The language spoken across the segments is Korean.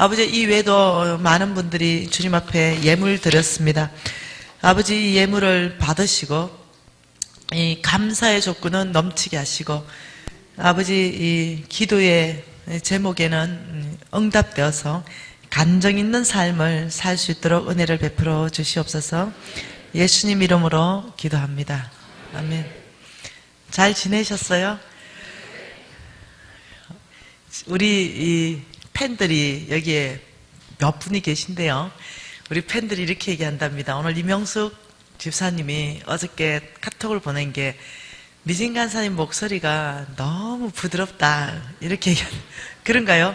아버지, 이 외에도 많은 분들이 주님 앞에 예물 드렸습니다. 아버지, 이 예물을 받으시고 이 감사의 조건은 넘치게 하시고, 아버지, 이 기도의 제목에는 응답되어서 간정 있는 삶을 살 수 있도록 은혜를 베풀어 주시옵소서. 예수님 이름으로 기도합니다. 아멘. 잘 지내셨어요? 우리 이 팬들이 여기에 몇 분이 계신데요. 우리 팬들이 이렇게 얘기한답니다. 오늘 이명숙 집사님이 어저께 카톡을 보낸 게 미진 간사님 목소리가 너무 부드럽다 이렇게 얘기하는, 그런가요?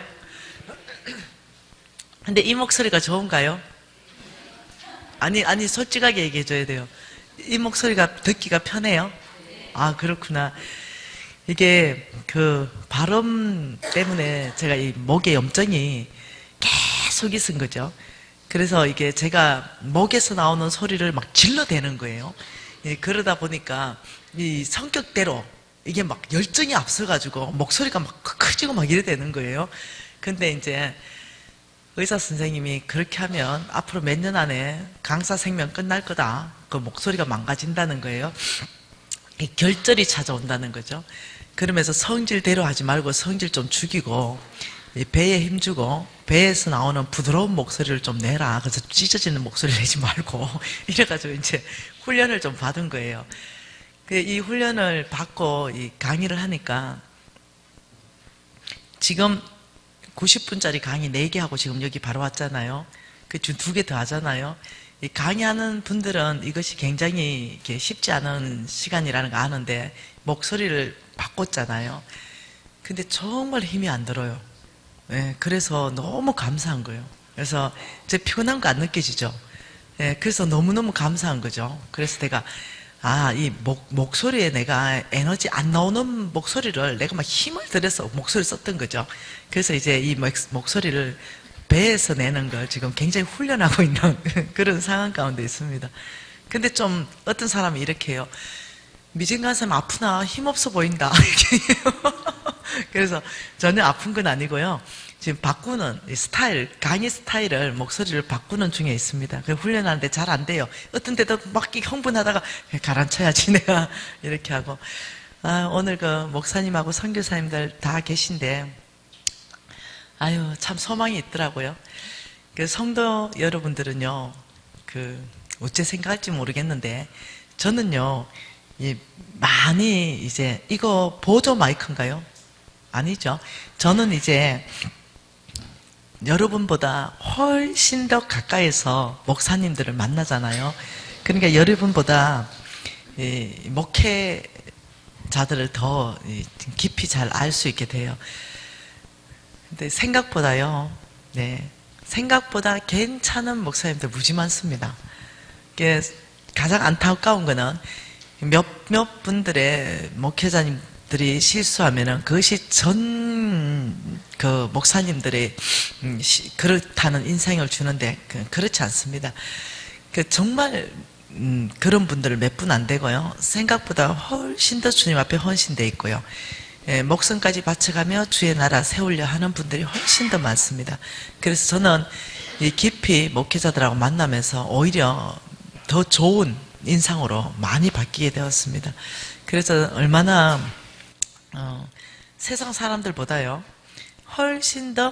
근데 이 목소리가 좋은가요? 아니 솔직하게 얘기해 줘야 돼요. 이 목소리가 듣기가 편해요? 아, 그렇구나. 이게 그 발음 때문에 제가 이 목에 염증이 계속 있은 거죠. 그래서 이게 제가 목에서 나오는 소리를 막 질러대는 거예요. 그러다 보니까 이 성격대로 이게 막 열정이 앞서가지고 목소리가 막 커지고 막 이래 되는 거예요. 근데 이제 의사 선생님이 그렇게 하면 앞으로 몇 년 안에 강사 생명 끝날 거다. 그 목소리가 망가진다는 거예요. 이 결절이 찾아온다는 거죠. 그러면서 성질대로 하지 말고 성질 좀 죽이고 배에 힘주고 배에서 나오는 부드러운 목소리를 좀 내라. 그래서 찢어지는 목소리를 내지 말고 이래가지고 이제 훈련을 좀 받은 거예요. 이 훈련을 받고 이 강의를 하니까 지금 90분짜리 강의 4개 하고 지금 여기 바로 왔잖아요. 그 주 2개 더 하잖아요. 이 강의하는 분들은 이것이 굉장히 이렇게 쉽지 않은 시간이라는 거 아는데 목소리를 바꿨잖아요. 근데 정말 힘이 안 들어요. 네, 그래서 너무 감사한 거예요. 그래서 이제 피곤한 거 안 느껴지죠. 네, 그래서 너무너무 감사한 거죠. 그래서 내가 이 목소리에 내가 에너지 안 나오는 목소리를 내가 막 힘을 들여서 목소리를 썼던 거죠. 그래서 이제 이 목소리를 배에서 내는 걸 지금 굉장히 훈련하고 있는 그런 상황 가운데 있습니다. 근데 좀 어떤 사람이 이렇게 해요. 미진 간사님 아프나? 힘없어 보인다. 그래서 전혀 아픈 건 아니고요. 지금 바꾸는 스타일, 강의 스타일을, 목소리를 바꾸는 중에 있습니다. 그 훈련하는데 잘 안 돼요. 어떤 데도 막 흥분하다가 가라앉혀야지 내가 이렇게 하고. 오늘 그 목사님하고 선교사님들 다 계신데 아유, 참 소망이 있더라고요. 그 성도 여러분들은요, 어째 생각할지 모르겠는데 저는요, 많이 이제 이거 보조 마이크인가요? 아니죠. 저는 이제 여러분보다 훨씬 더 가까이서 목사님들을 만나잖아요. 그러니까 여러분보다 목회자들을 더 깊이 잘 알 수 있게 돼요. 근데 생각보다요, 생각보다 괜찮은 목사님들 무지 많습니다. 가장 안타까운 거는 몇몇 분들의 목회자님들이 실수하면은 그것이 그 목사님들의 그렇다는 인상을 주는데 그렇지 않습니다. 정말 그런 분들을 몇 분 안 되고요. 생각보다 훨씬 더 주님 앞에 헌신되어 있고요. 목숨까지 바쳐가며 주의 나라 세우려 하는 분들이 훨씬 더 많습니다. 그래서 저는 깊이 목회자들하고 만나면서 오히려 더 좋은 인상으로 많이 바뀌게 되었습니다. 그래서 얼마나 세상 사람들보다요 훨씬 더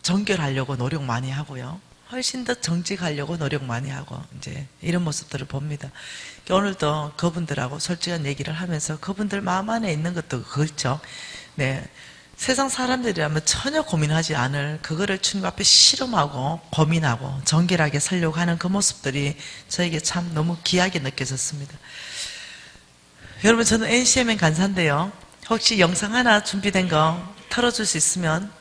정결하려고 노력 많이 하고요, 훨씬 더 정직하려고 노력 많이 하고 이제 이런 모습들을 봅니다. 오늘도 그분들하고 솔직한 얘기를 하면서 그분들 마음 안에 있는 것도 그렇죠. 세상 사람들이라면 전혀 고민하지 않을 그거를 주님 앞에 실험하고 고민하고 정결하게 살려고 하는 그 모습들이 저에게 참 너무 귀하게 느껴졌습니다. 여러분, 저는 NCMN 간사인데요, 혹시 영상 하나 준비된 거 틀어줄 수 있으면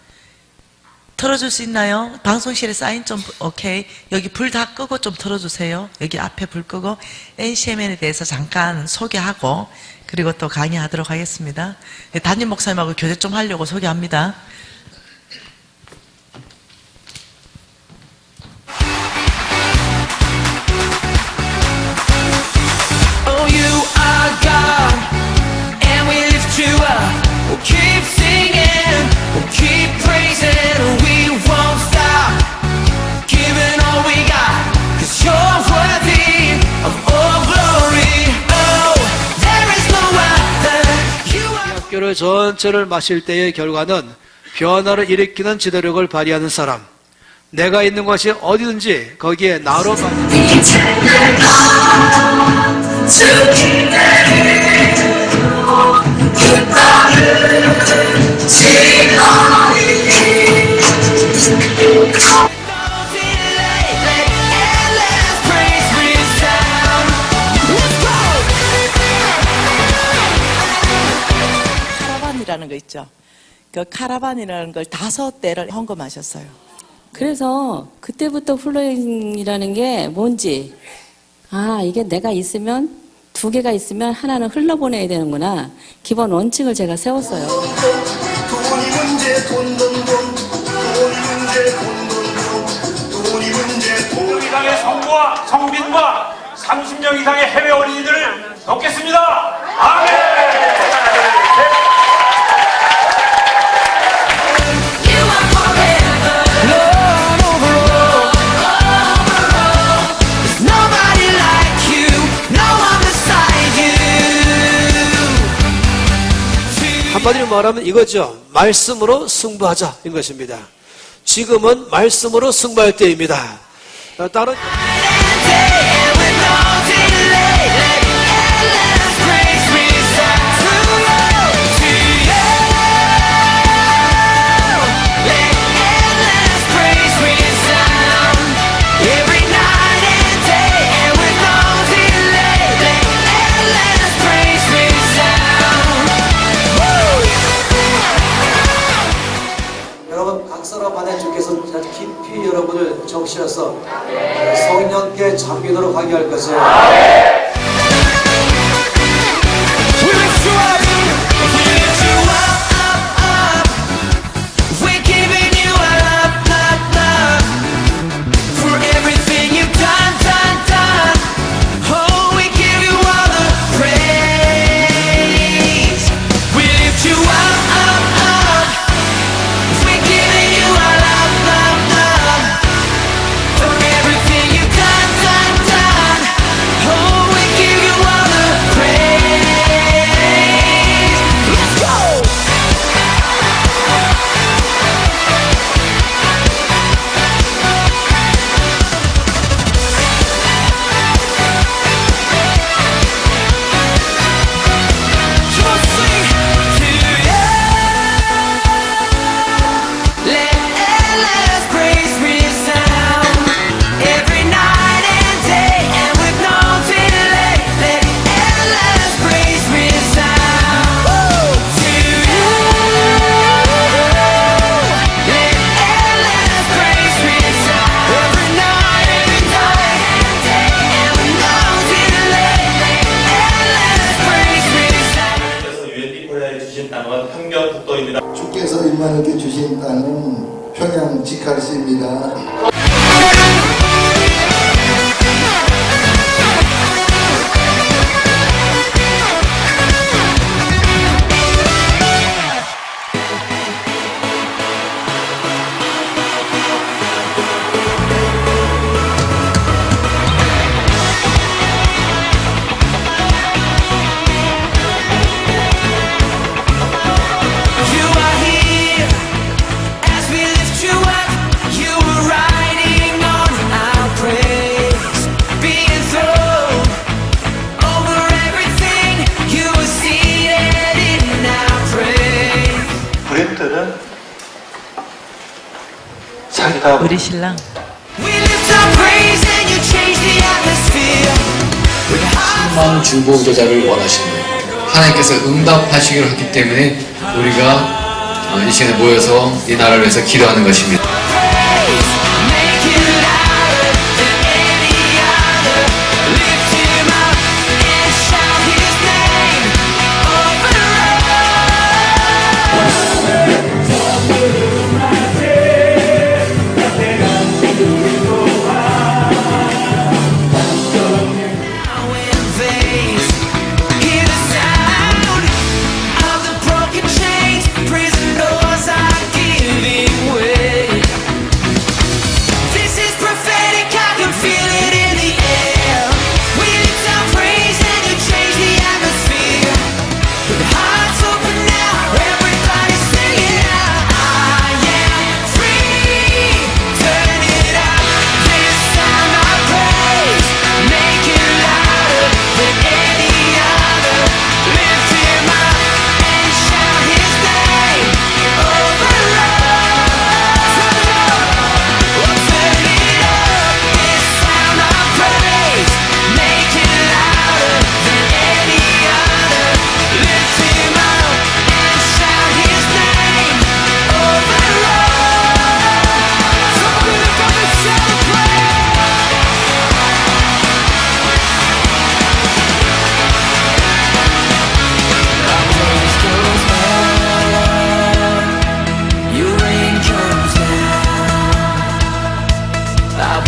틀어줄 수 있나요? 방송실에 사인 좀, 오케이. 여기 불 다 끄고 좀 틀어주세요. 여기 앞에 불 끄고 NCMN에 대해서 잠깐 소개하고 그리고 또 강의하도록 하겠습니다. 담임 목사님하고 교제 좀 하려고 소개합니다. Oh, you are God, and we lift you up. We'll keep singing, we'll keep praising, we won't stop. 물 전체를 마실 때의 결과는 변화를 일으키는 지도력을 발휘하는 사람. 내가 있는 곳이 어디든지 거기에 나로 카라반이라는 거 있죠. 그 카라반이라는 걸 5대를 헌금하셨어요. 그래서 그때부터 플로잉이라는 게 뭔지, 아, 이게 내가 있으면, 2개가 있으면 하나는 흘러보내야 되는구나. 기본 원칙을 제가 세웠어요. 돈이 문제 돈이 문제 돈 이상의 성부와 성빈과 30명 이상의 해외 어린이들을 돕겠습니다. 아멘. 한마디로 말하면 이거죠. 말씀으로 승부하자 인 것입니다. 지금은 말씀으로 승부할 때입니다. 다른 여러분 각설아 반에 주께서 깊이 여러분을 적시어서 성령께 잠기도록 하게 할 것을 평경북도입니다. 주께서 임마누엘께 주신 땅은 평양 지칼시입니다. 브랜드는 자기가 우리 신랑. 희망 중보자를 원하시는 거예요. 하나님께서 응답하시기로 했기 때문에 우리가 이 시간에 모여서 이 나라를 위해서 기도하는 것입니다. Prison doors are giving way.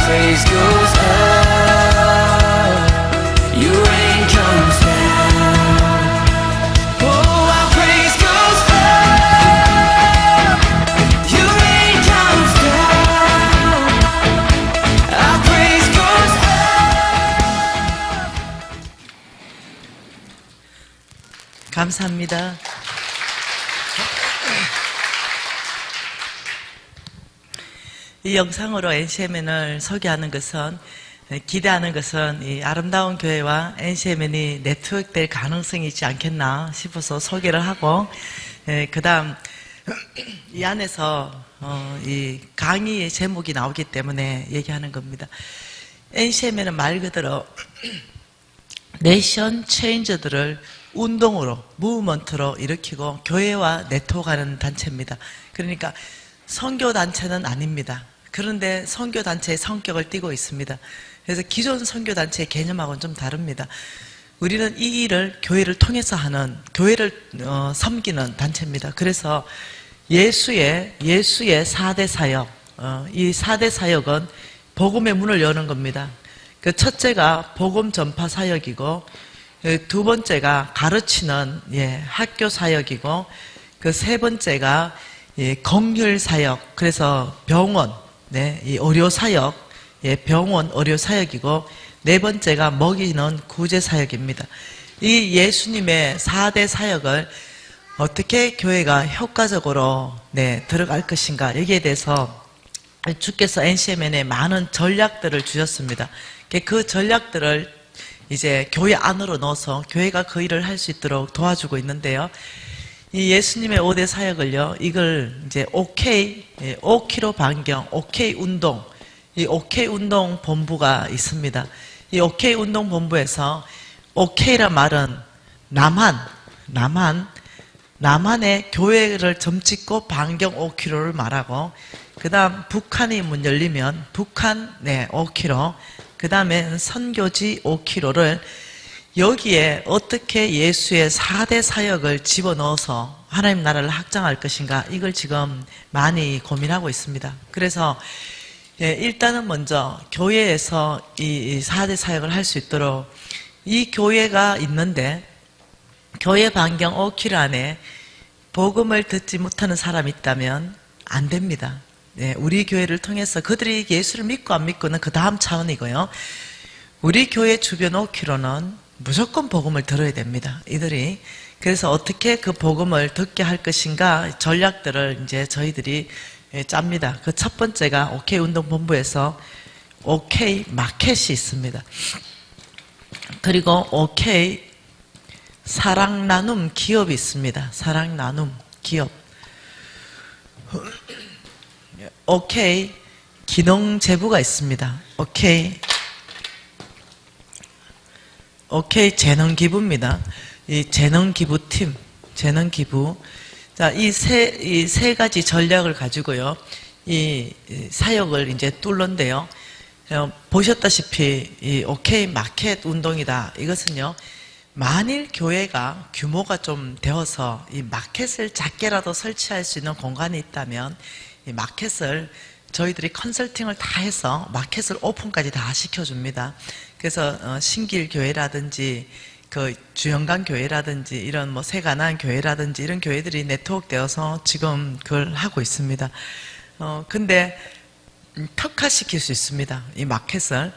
praise goes up, your rain comes down. Oh, our praise goes up, your rain comes down. Our praise goes up. 감사합니다. 이 영상으로 NCMN을 소개하는 것은, 기대하는 것은 이 아름다운 교회와 NCMN이 네트워크될 가능성이 있지 않겠나 싶어서 소개를 하고, 그 다음 이 안에서 이 강의의 제목이 나오기 때문에 얘기하는 겁니다. NCMN은 말 그대로 내션 체인저들을 운동으로, 무브먼트로 일으키고 교회와 네트워크하는 단체입니다. 그러니까 선교단체는 아닙니다. 그런데 선교단체의 성격을 띠고 있습니다. 그래서 기존 선교단체의 개념하고는 좀 다릅니다. 우리는 이 일을 교회를 통해서 하는, 교회를 섬기는 단체입니다. 그래서 예수의 4대 사역, 이 4대 사역은 복음의 문을 여는 겁니다. 그 첫째가 복음 전파 사역이고, 두 번째가 가르치는 학교 사역이고, 그 세 번째가 긍휼 사역, 그래서 병원, 이 의료 사역, 병원 의료 사역이고, 네 번째가 먹이는 구제 사역입니다. 이 예수님의 4대 사역을 어떻게 교회가 효과적으로 들어갈 것인가, 여기에 대해서 주께서 NCMN에 많은 전략들을 주셨습니다. 그 전략들을 이제 교회 안으로 넣어서 교회가 그 일을 할 수 있도록 도와주고 있는데요. 이 예수님의 5대 사역을요, 이걸 이제 OK, 5km 반경, OK 운동, 이 OK 운동 본부가 있습니다. 이 OK 운동 본부에서 OK란 말은 남한의 교회를 점찍고 반경 5km를 말하고, 그 다음 북한이 문 열리면 북한 5km, 그 다음에 선교지 5km를 여기에 어떻게 예수의 4대 사역을 집어넣어서 하나님 나라를 확장할 것인가, 이걸 지금 많이 고민하고 있습니다. 그래서 일단은 먼저 교회에서 이 4대 사역을 할 수 있도록, 이 교회가 있는데 교회 반경 5km 안에 복음을 듣지 못하는 사람이 있다면 안 됩니다. 우리 교회를 통해서 그들이 예수를 믿고 안 믿고는 그 다음 차원이고요. 우리 교회 주변 5km는 무조건 복음을 들어야 됩니다. 이들이. 그래서 어떻게 그 복음을 듣게 할 것인가 전략들을 이제 저희들이 짭니다. 그 첫 번째가 OK 운동본부에서 OK 마켓이 있습니다. 그리고 OK 사랑 나눔 기업이 있습니다. 사랑 나눔 기업. OK 기능 제부가 있습니다. OK 재능기부입니다. 이 재능기부팀, 재능기부. 자, 이 세 가지 전략을 가지고요, 이 사역을 이제 뚫는데요. 보셨다시피 이 OK 마켓 운동이다. 이것은요, 만일 교회가 규모가 좀 되어서 이 마켓을 작게라도 설치할 수 있는 공간이 있다면 이 마켓을 저희들이 컨설팅을 다 해서 마켓을 오픈까지 다 시켜줍니다. 그래서 신길 교회라든지 그 주영강 교회라든지 이런 뭐 세가난 교회라든지 이런 교회들이 네트워크 되어서 지금 그걸 하고 있습니다. 근데 특화시킬 수 있습니다. 이 마켓을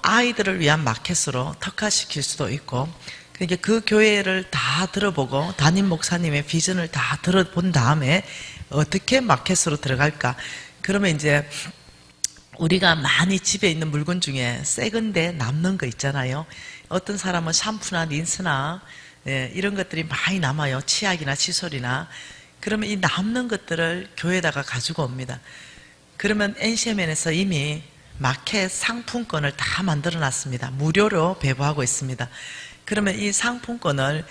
아이들을 위한 마켓으로 특화시킬 수도 있고, 그러니까 그 교회를 다 들어보고 담임 목사님의 비전을 다 들어본 다음에 어떻게 마켓으로 들어갈까. 그러면 이제 우리가 많이 집에 있는 물건 중에 새건데 남는 거 있잖아요. 어떤 사람은 샴푸나 린스나 이런 것들이 많이 남아요. 치약이나 칫솔이나. 그러면 이 남는 것들을 교회에다가 가지고 옵니다. 그러면 NCMN에서 이미 마켓 상품권을 다 만들어 놨습니다. 무료로 배부하고 있습니다. 그러면 이 상품권을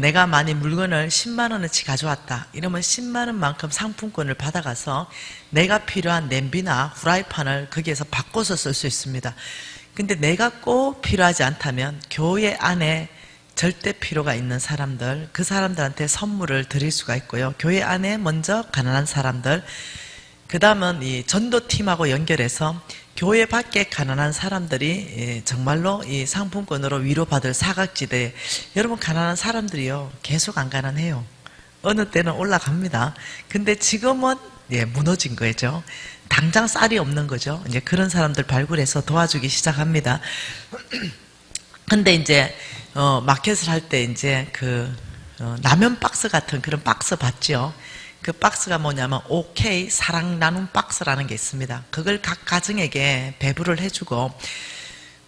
내가 만약 물건을 10만 원어치 가져왔다. 이러면 10만 원만큼 상품권을 받아가서 내가 필요한 냄비나 후라이팬을 거기에서 바꿔서 쓸 수 있습니다. 근데 내가 꼭 필요하지 않다면 교회 안에 절대 필요가 있는 사람들, 그 사람들한테 선물을 드릴 수가 있고요. 교회 안에 먼저 가난한 사람들, 그 다음은 이 전도팀하고 연결해서 교회 밖에 가난한 사람들이 정말로 이 상품권으로 위로받을 사각지대. 여러분, 가난한 사람들이요 계속 안 가난해요. 어느 때는 올라갑니다. 근데 지금은 무너진 거죠. 당장 쌀이 없는 거죠. 이제 그런 사람들 발굴해서 도와주기 시작합니다. 근데 이제 마켓을 할 때 이제 라면 박스 같은 그런 박스 봤죠. 그 박스가 뭐냐면 OK 사랑 나눔 박스라는 게 있습니다. 그걸 각 가정에게 배부를 해주고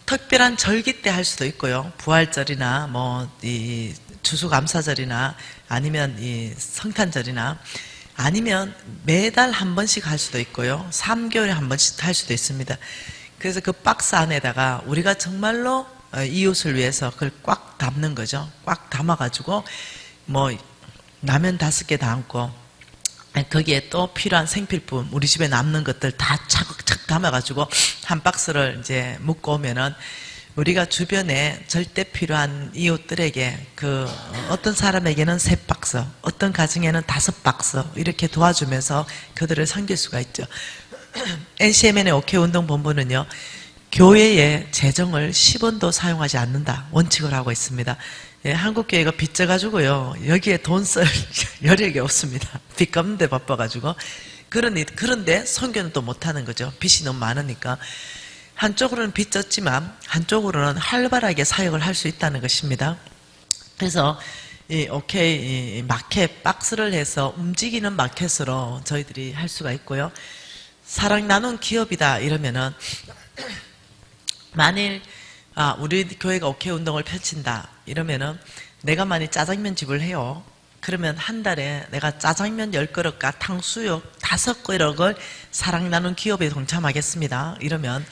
특별한 절기 때 할 수도 있고요. 부활절이나 뭐 이 추수감사절이나 아니면 이 성탄절이나 아니면 매달 한 번씩 할 수도 있고요. 3개월에 한 번씩 할 수도 있습니다. 그래서 그 박스 안에다가 우리가 정말로 이웃을 위해서 그걸 꽉 담는 거죠. 꽉 담아가지고 뭐 라면 5개 담고 거기에 또 필요한 생필품 우리 집에 남는 것들 다 차곡차곡 담아가지고 한 박스를 이제 묶고 오면은 우리가 주변에 절대 필요한 이웃들에게 어떤 사람에게는 3박스, 어떤 가정에는 5박스 이렇게 도와주면서 그들을 섬길 수가 있죠. NCMN의 OK 운동본부는요, 교회의 재정을 10원도 사용하지 않는다 원칙을 하고 있습니다. 한국교회가 빚져가지고요, 여기에 돈 쓸 여력이 없습니다. 빚 갚는데 바빠가지고. 그런데 선교는 또 못하는 거죠. 빚이 너무 많으니까. 한쪽으로는 빚졌지만 한쪽으로는 활발하게 사역을 할 수 있다는 것입니다. 그래서 이 마켓 박스를 해서 움직이는 마켓으로 저희들이 할 수가 있고요. 사랑 나눈 기업이다 이러면은 만일 우리 교회가 운동을 펼친다 이러면은 내가 만일 짜장면 집을 해요. 그러면 한 달에 내가 짜장면 10그릇과 탕수육 5그릇을 사랑 나눈 기업에 동참하겠습니다. 이러면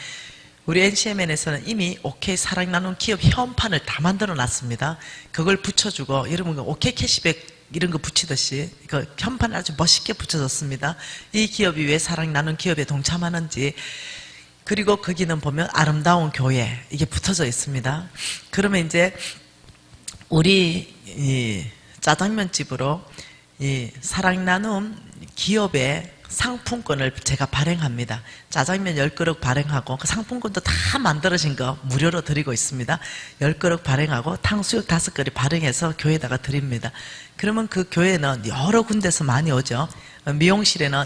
우리 NCMN에서는 이미 사랑 나눈 기업 회원판을 다 만들어 놨습니다. 그걸 붙여주고, 여러분 캐시백 이런 거 붙이듯이 그 현판을 아주 멋있게 붙여줬습니다. 이 기업이 왜 사랑 나눈 기업에 동참하는지. 그리고 거기는 보면 아름다운 교회 이게 붙어져 있습니다. 그러면 이제 우리 이 짜장면 집으로 이 사랑 나눔 기업의 상품권을 제가 발행합니다. 짜장면 10그릇 발행하고 그 상품권도 다 만들어진 거 무료로 드리고 있습니다. 10그릇 발행하고 탕수육 5그릇 발행해서 교회에다가 드립니다. 그러면 그 교회는 여러 군데서 많이 오죠. 미용실에는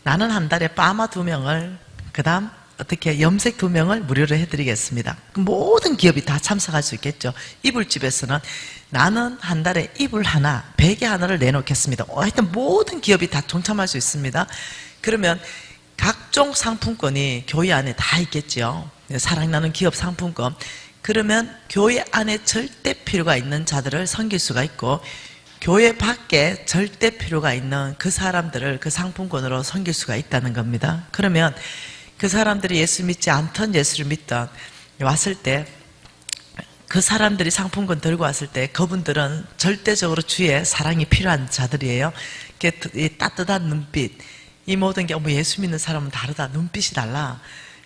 나는 한 달에 파마 2명을 그 다음 어떻게 염색 2명을 무료로 해드리겠습니다. 모든 기업이 다 참석할 수 있겠죠. 이불집에서는 나는 한 달에 이불 하나, 베개 하나를 내놓겠습니다. 하여튼 모든 기업이 다 동참할 수 있습니다. 그러면 각종 상품권이 교회 안에 다 있겠죠. 사랑나는 기업 상품권. 그러면 교회 안에 절대 필요가 있는 자들을 섬길 수가 있고, 교회 밖에 절대 필요가 있는 그 사람들을 그 상품권으로 섬길 수가 있다는 겁니다. 그러면 그 사람들이 예수 믿지 않던 예수를 믿던 왔을 때 그 사람들이 상품권 들고 왔을 때 그분들은 절대적으로 주의 사랑이 필요한 자들이에요. 이 따뜻한 눈빛, 이 모든 게 예수 믿는 사람은 다르다. 눈빛이 달라.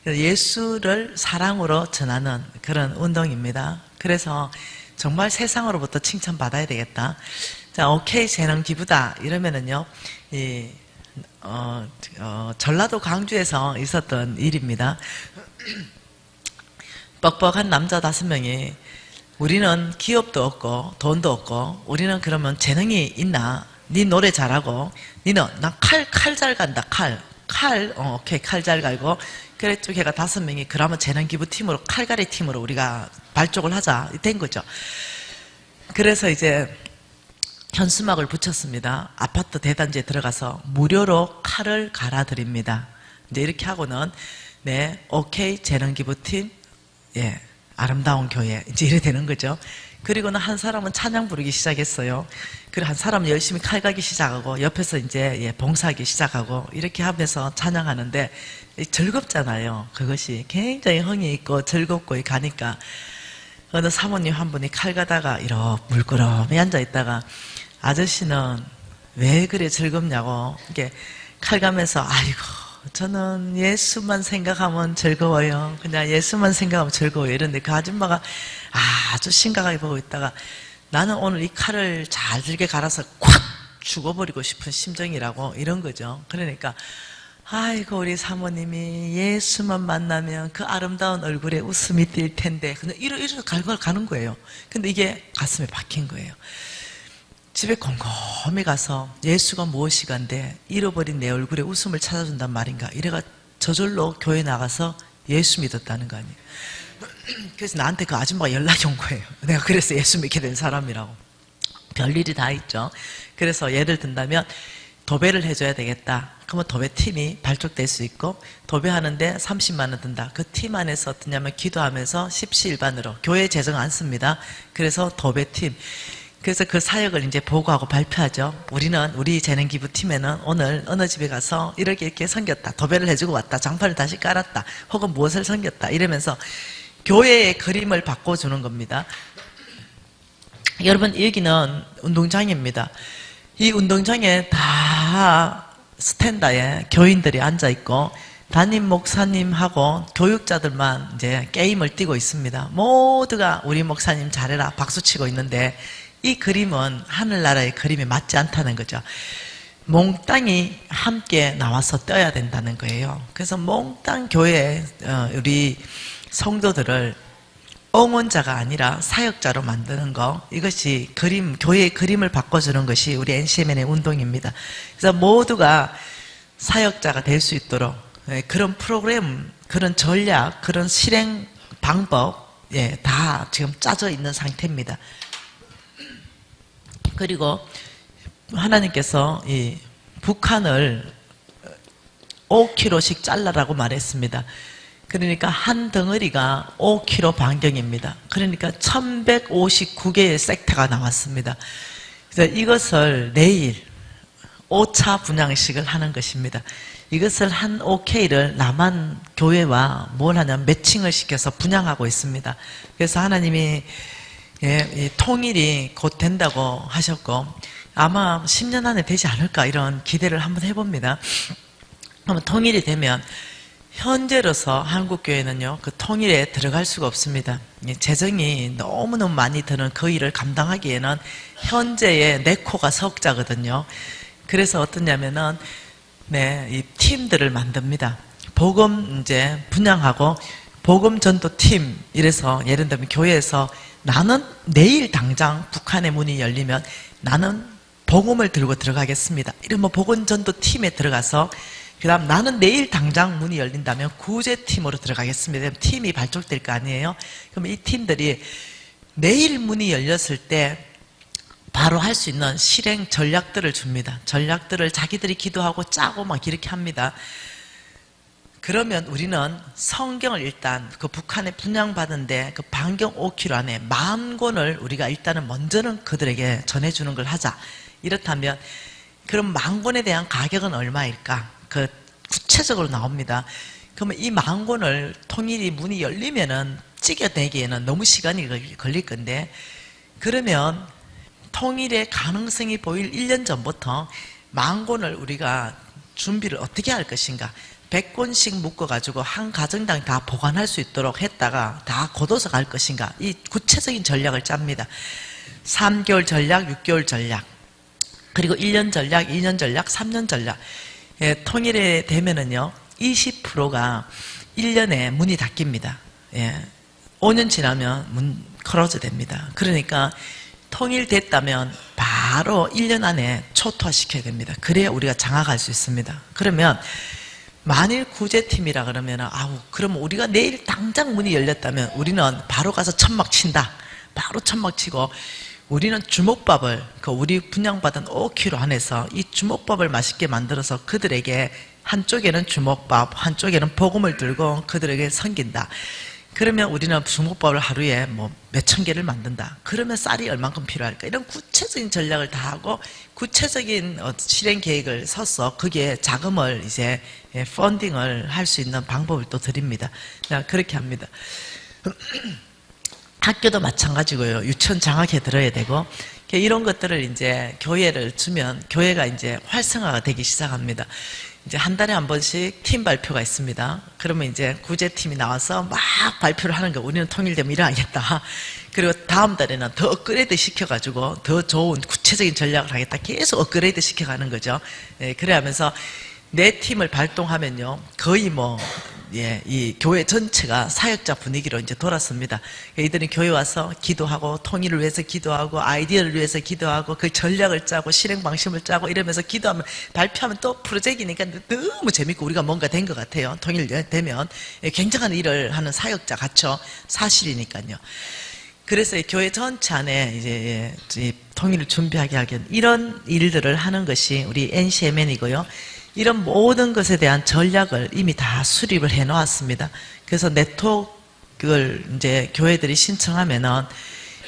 예수를 사랑으로 전하는 그런 운동입니다. 그래서 정말 세상으로부터 칭찬받아야 되겠다. 자, 재능 기부다 이러면은요, 전라도 광주에서 있었던 일입니다. 뻑뻑한 남자 5명이 우리는 기업도 없고 돈도 없고 우리는 그러면 재능이 있나? 네 노래 잘하고 니는 나 칼 잘 간다. 칼 잘 갈고 그랬죠. 걔가 5명이 그러면 재능 기부팀으로 칼갈이 팀으로 우리가 발족을 하자 된 거죠. 그래서 이제 현수막을 붙였습니다. 아파트 대단지에 들어가서 무료로 칼을 갈아드립니다. 이제 이렇게 하고는 재능기부팀 아름다운 교회 이제 이래 되는 거죠. 그리고는 한 사람은 찬양 부르기 시작했어요. 그리고 한 사람은 열심히 칼 가기 시작하고 옆에서 이제 봉사하기 시작하고 이렇게 하면서 찬양하는데 즐겁잖아요. 그것이 굉장히 흥이 있고 즐겁고 가니까 어느 사모님 한 분이 칼 가다가 이렇게 물끄러미 앉아있다가 아저씨는 왜 그래 즐겁냐고 이렇게 칼 가면서 아이고 저는 예수만 생각하면 즐거워요. 그냥 예수만 생각하면 즐거워요. 이런데 그 아줌마가 아주 심각하게 보고 있다가 나는 오늘 이 칼을 잘 들게 갈아서 콱 죽어버리고 싶은 심정이라고 이런 거죠. 그러니까 아이고 우리 사모님이 예수만 만나면 그 아름다운 얼굴에 웃음이 띌 텐데 근데 이러 갈고 가는 거예요. 근데 이게 가슴에 박힌 거예요. 집에 곰곰이 가서 예수가 무엇이간데 잃어버린 내 얼굴에 웃음을 찾아준단 말인가 이래가 저절로 교회 나가서 예수 믿었다는 거 아니에요. 그래서 나한테 그 아줌마가 연락이 온 거예요. 내가 그래서 예수 믿게 된 사람이라고. 별일이 다 있죠. 그래서 예를 든다면 도배를 해줘야 되겠다. 그러면 도배팀이 발족될 수 있고 도배하는데 30만 원 든다. 그 팀 안에서 어떠냐면 기도하면서 십시일반으로 교회 재정 안 씁니다. 그래서 도배팀. 그래서 그 사역을 이제 보고하고 발표하죠. 우리 재능기부팀에는 오늘 어느 집에 가서 이렇게 섬겼다. 도배를 해주고 왔다. 장판을 다시 깔았다. 혹은 무엇을 섬겼다. 이러면서 교회의 그림을 바꿔주는 겁니다. 여러분 여기는 운동장입니다. 이 운동장에 다 스탠다에 교인들이 앉아있고 담임 목사님하고 교육자들만 이제 게임을 뛰고 있습니다. 모두가 우리 목사님 잘해라 박수치고 있는데 이 그림은 하늘나라의 그림에 맞지 않다는 거죠. 몽땅이 함께 나와서 떠야 된다는 거예요. 그래서 몽땅 교회 우리 성도들을 응원자가 아니라 사역자로 만드는 거 이것이 교회의 그림을 바꿔주는 것이 우리 NCMN의 운동입니다. 그래서 모두가 사역자가 될 수 있도록 그런 프로그램, 그런 전략, 그런 실행 방법 다 지금 짜져 있는 상태입니다. 그리고 하나님께서 이 북한을 5km씩 잘라라고 말했습니다. 그러니까 한 덩어리가 5km 반경입니다. 그러니까 1159개의 섹터가 나왔습니다. 그래서 이것을 내일 5차 분양식을 하는 것입니다. 이것을 한 OK를 남한 교회와 뭘 하냐면 매칭을 시켜서 분양하고 있습니다. 그래서 하나님이 이 통일이 곧 된다고 하셨고 아마 10년 안에 되지 않을까 이런 기대를 한번 해봅니다. 그러면 통일이 되면 현재로서 한국교회는요 그 통일에 들어갈 수가 없습니다. 재정이 너무너무 많이 드는 그 일을 감당하기에는 현재의 내 코가 석자거든요. 그래서 어떠냐면은 이 팀들을 만듭니다. 복음 이제 분양하고 복음 전도 팀 이래서 예를 들면 교회에서 나는 내일 당장 북한의 문이 열리면 나는 복음을 들고 들어가겠습니다. 이러면 복음 전도 팀에 들어가서 그 다음 나는 내일 당장 문이 열린다면 구제팀으로 들어가겠습니다. 팀이 발족될 거 아니에요. 그럼 이 팀들이 내일 문이 열렸을 때 바로 할 수 있는 실행 전략들을 줍니다. 전략들을 자기들이 기도하고 짜고 막 이렇게 합니다. 그러면 우리는 성경을 일단 그 북한에 분양받은데 그 반경 5km 안에 10,000권을 우리가 일단은 먼저는 그들에게 전해주는 걸 하자. 이렇다면 그럼 10,000권에 대한 가격은 얼마일까? 그 구체적으로 나옵니다. 그러면 이 10,000권을 통일이 문이 열리면은 찍어내기에는 너무 시간이 걸릴 건데 그러면 통일의 가능성이 보일 1년 전부터 10,000권을 우리가 준비를 어떻게 할 것인가? 100권씩 묶어가지고 한 가정당 다 보관할 수 있도록 했다가 다 걷어서 갈 것인가? 이 구체적인 전략을 짭니다. 3개월 전략, 6개월 전략, 그리고 1년 전략, 2년 전략, 3년 전략. 통일이 되면은요, 20%가 1년에 문이 닫힙니다. 5년 지나면 문 클로즈 됩니다. 그러니까 통일됐다면 바로 1년 안에 초토화시켜야 됩니다. 그래야 우리가 장악할 수 있습니다. 그러면 만일 구제팀이라 그러면 그럼 우리가 내일 당장 문이 열렸다면 우리는 바로 가서 천막 친다. 바로 천막 치고 우리는 주먹밥을 우리 분양받은 5km 안에서 이 주먹밥을 맛있게 만들어서 그들에게 한쪽에는 주먹밥, 한쪽에는 복음을 들고 그들에게 섬긴다. 그러면 우리는 주먹밥을 하루에 몇천 개를 만든다. 그러면 쌀이 얼만큼 필요할까? 이런 구체적인 전략을 다 하고 구체적인 실행 계획을 써서 거기에 자금을 이제 펀딩을 할 수 있는 방법을 또 드립니다. 그렇게 합니다. 학교도 마찬가지고요. 유치원 장학해 들어야 되고 이런 것들을 이제 교회를 주면 교회가 이제 활성화가 되기 시작합니다. 이제 한 달에 한 번씩 팀 발표가 있습니다. 그러면 이제 구제팀이 나와서 막 발표를 하는 거예요. 우리는 통일되면 일어나겠다. 그리고 다음 달에는 더 업그레이드 시켜가지고 더 좋은 구체적인 전략을 하겠다. 계속 업그레이드 시켜가는 거죠. 그래 하면서 내 팀을 발동하면요, 거의 뭐, 예, 이 교회 전체가 사역자 분위기로 이제 돌았습니다. 이들은 교회 와서 기도하고, 통일을 위해서 기도하고, 아이디어를 위해서 기도하고, 그 전략을 짜고, 실행 방식을 짜고, 이러면서 기도하면, 발표하면 또 프로젝트니까 너무 재밌고, 우리가 뭔가 된 것 같아요. 통일되면. 예, 굉장한 일을 하는 사역자 같죠. 사실이니까요. 그래서 이 교회 전체 안에 이제 이 통일을 준비하게 하기 이런 일들을 하는 것이 우리 NCMN이고요. 이런 모든 것에 대한 전략을 이미 다 수립을 해 놓았습니다. 그래서 네트워크를 이제 교회들이 신청하면은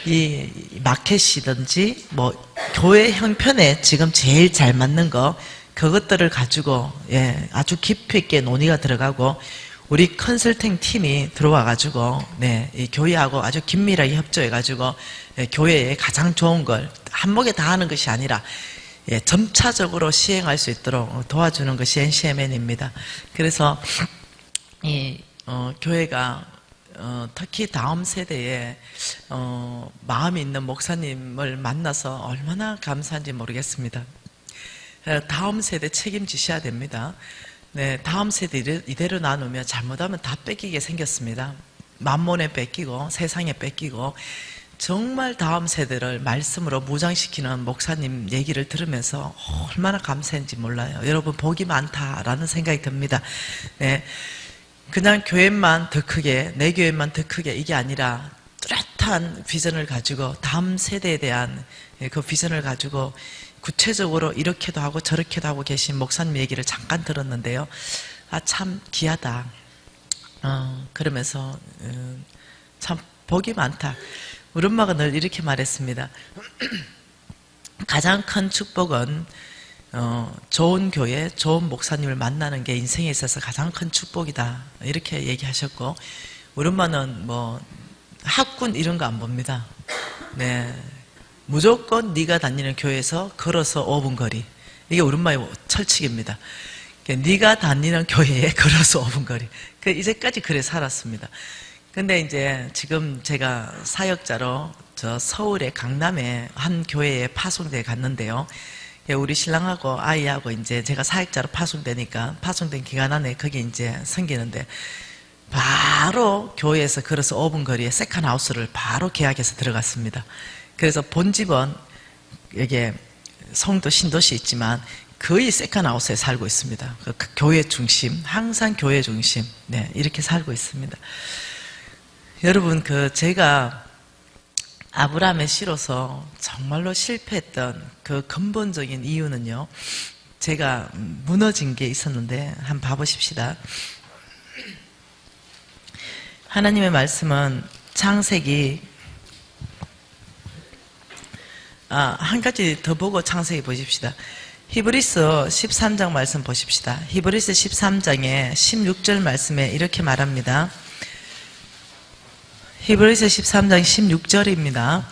이 마켓이든지 뭐 교회 형편에 지금 제일 잘 맞는 거 그것들을 가지고 예, 아주 깊이 있게 논의가 들어가고 우리 컨설팅 팀이 들어와 가지고 네, 이 교회하고 아주 긴밀하게 협조해 가지고 예, 교회에 가장 좋은 걸 한목에 다 하는 것이 아니라 예, 점차적으로 시행할 수 있도록 도와주는 것이 NCMN입니다. 그래서 이 교회가 특히 다음 세대에 마음이 있는 목사님을 만나서 얼마나 감사한지 모르겠습니다. 다음 세대 책임지셔야 됩니다. 네, 다음 세대 이대로 나누면 잘못하면 다 뺏기게 생겼습니다. 만몬에 뺏기고 세상에 뺏기고 정말 다음 세대를 말씀으로 무장시키는 목사님 얘기를 들으면서 얼마나 감사한지 몰라요. 여러분 복이 많다라는 생각이 듭니다. 네, 그냥 교회만 더 크게 내 교회만 더 크게 이게 아니라 뚜렷한 비전을 가지고 다음 세대에 대한 그 비전을 가지고 구체적으로 이렇게도 하고 저렇게도 하고 계신 목사님 얘기를 잠깐 들었는데요. 아, 참 귀하다. 그러면서 참 복이 많다. 우리 엄마가 늘 이렇게 말했습니다. 가장 큰 축복은 좋은 교회, 좋은 목사님을 만나는 게 인생에 있어서 가장 큰 축복이다. 이렇게 얘기하셨고 우리 엄마는 뭐 학군 이런 거 안 봅니다. 네, 무조건 네가 다니는 교회에서 걸어서 5분 거리. 이게 우리 엄마의 철칙입니다. 네가 다니는 교회에 걸어서 5분 거리. 이제까지 그래 살았습니다. 근데 이제 지금 제가 사역자로 저 서울의 강남에 한 교회에 파송돼 갔는데요. 우리 신랑하고 아이하고 이제 제가 사역자로 파송되니까 파송된 기간 안에 거기 이제 섬기는데 바로 교회에서 걸어서 5분 거리에 세컨하우스를 바로 계약해서 들어갔습니다. 그래서 본집은 여기에 성도 신도시 있지만 거의 세컨하우스에 살고 있습니다. 그 교회 중심, 항상 교회 중심, 네, 이렇게 살고 있습니다. 여러분, 제가 아브라함의 씨로서 정말로 실패했던 그 근본적인 이유는요, 제가 무너진 게 있었는데, 한번 봐보십시다. 하나님의 말씀은 창세기, 한 가지 더 보고 창세기 보십시다. 히브리서 13장 말씀 보십시다. 히브리서 13장에 16절 말씀에 이렇게 말합니다. 히브리서 13장 16절입니다.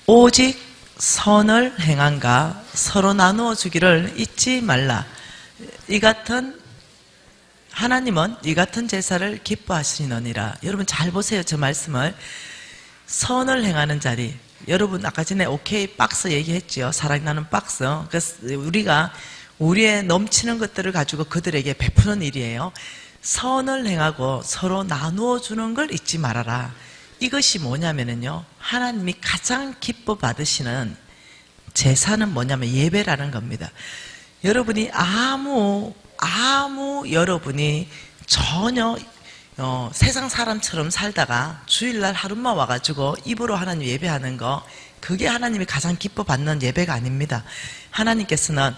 오직 선을 행한가 서로 나누어 주기를 잊지 말라. 하나님은 이 같은 제사를 기뻐하시느니라. 여러분 잘 보세요. 저 말씀을. 선을 행하는 자리. 여러분 아까 전에 오케이 박스 얘기했죠. 사랑나는 박스. 그래서 우리가 우리의 넘치는 것들을 가지고 그들에게 베푸는 일이에요. 선을 행하고 서로 나누어 주는 걸 잊지 말아라. 이것이 뭐냐면요, 하나님이 가장 기뻐 받으시는 제사는 뭐냐면 예배라는 겁니다. 여러분이 여러분이 전혀 세상 사람처럼 살다가 주일날 하루만 와가지고 입으로 하나님 예배하는 거, 그게 하나님이 가장 기뻐 받는 예배가 아닙니다. 하나님께서는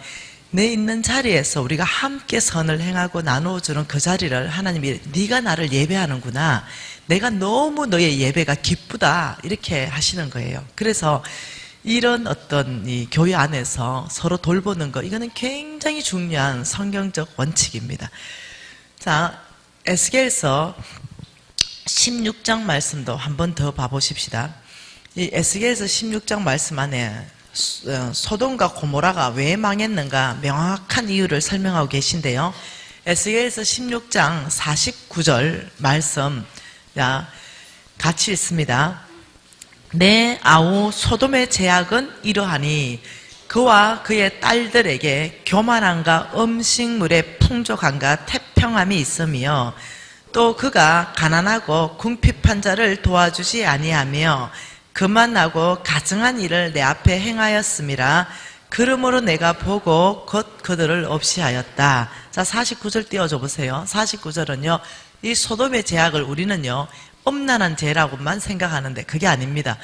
내 있는 자리에서 우리가 함께 선을 행하고 나누어주는 그 자리를 하나님이 네가 나를 예배하는구나, 내가 너무 너의 예배가 기쁘다, 이렇게 하시는 거예요. 그래서 이런 어떤 이 교회 안에서 서로 돌보는 거, 이거는 굉장히 중요한 성경적 원칙입니다. 자, 에스겔서 16장 말씀도 한 번 더 봐보십시다. 이 에스겔서 16장 말씀 안에 소돔과 고모라가 왜 망했는가 명확한 이유를 설명하고 계신데요. 에스겔서 16장 49절 말씀, 같이 읽습니다. 내 아우 소돔의 죄악은 이러하니 그와 그의 딸들에게 교만함과 음식물의 풍족함과 태평함이 있으며 또 그가 가난하고 궁핍한 자를 도와주지 아니하며 그만하고 가증한 일을 내 앞에 행하였음이라. 그러므로 내가 보고 곧 그들을 없이 하였다. 자, 49절 띄워줘 보세요. 49절은요, 이 소돔의 죄악을 우리는요, 엄난한 죄라고만 생각하는데 그게 아닙니다.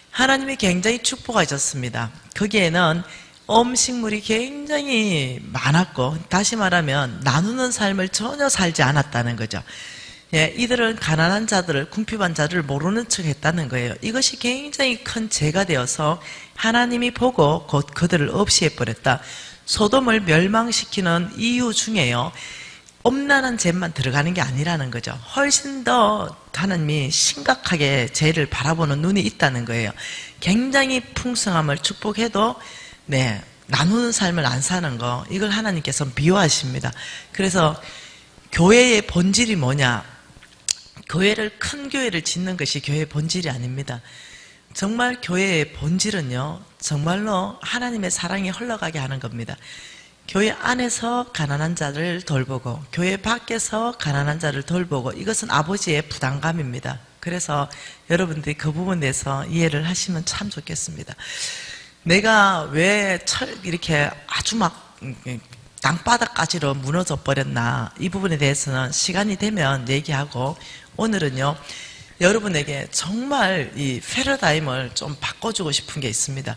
하나님이 굉장히 축복하셨습니다. 거기에는 음식물이 굉장히 많았고, 다시 말하면 나누는 삶을 전혀 살지 않았다는 거죠. 예, 이들은 가난한 자들을, 궁핍한 자들을 모르는 척 했다는 거예요. 이것이 굉장히 큰 죄가 되어서 하나님이 보고 곧 그들을 없이 해버렸다. 소돔을 멸망시키는 이유 중에요, 엄난한 죄만 들어가는 게 아니라는 거죠. 훨씬 더 하나님이 심각하게 죄를 바라보는 눈이 있다는 거예요. 굉장히 풍성함을 축복해도 네, 나누는 삶을 안 사는 거, 이걸 하나님께서 미워하십니다. 그래서 교회의 본질이 뭐냐? 큰 교회를 짓는 것이 교회의 본질이 아닙니다. 정말 교회의 본질은요, 정말로 하나님의 사랑이 흘러가게 하는 겁니다. 교회 안에서 가난한 자를 돌보고 교회 밖에서 가난한 자를 돌보고, 이것은 아버지의 부담감입니다. 그래서 여러분들이 그 부분에 대해서 이해를 하시면 참 좋겠습니다. 내가 왜 이렇게 아주 막 땅바닥까지로 무너져 버렸나, 이 부분에 대해서는 시간이 되면 얘기하고, 오늘은요, 여러분에게 정말 이 패러다임을 좀 바꿔주고 싶은 게 있습니다.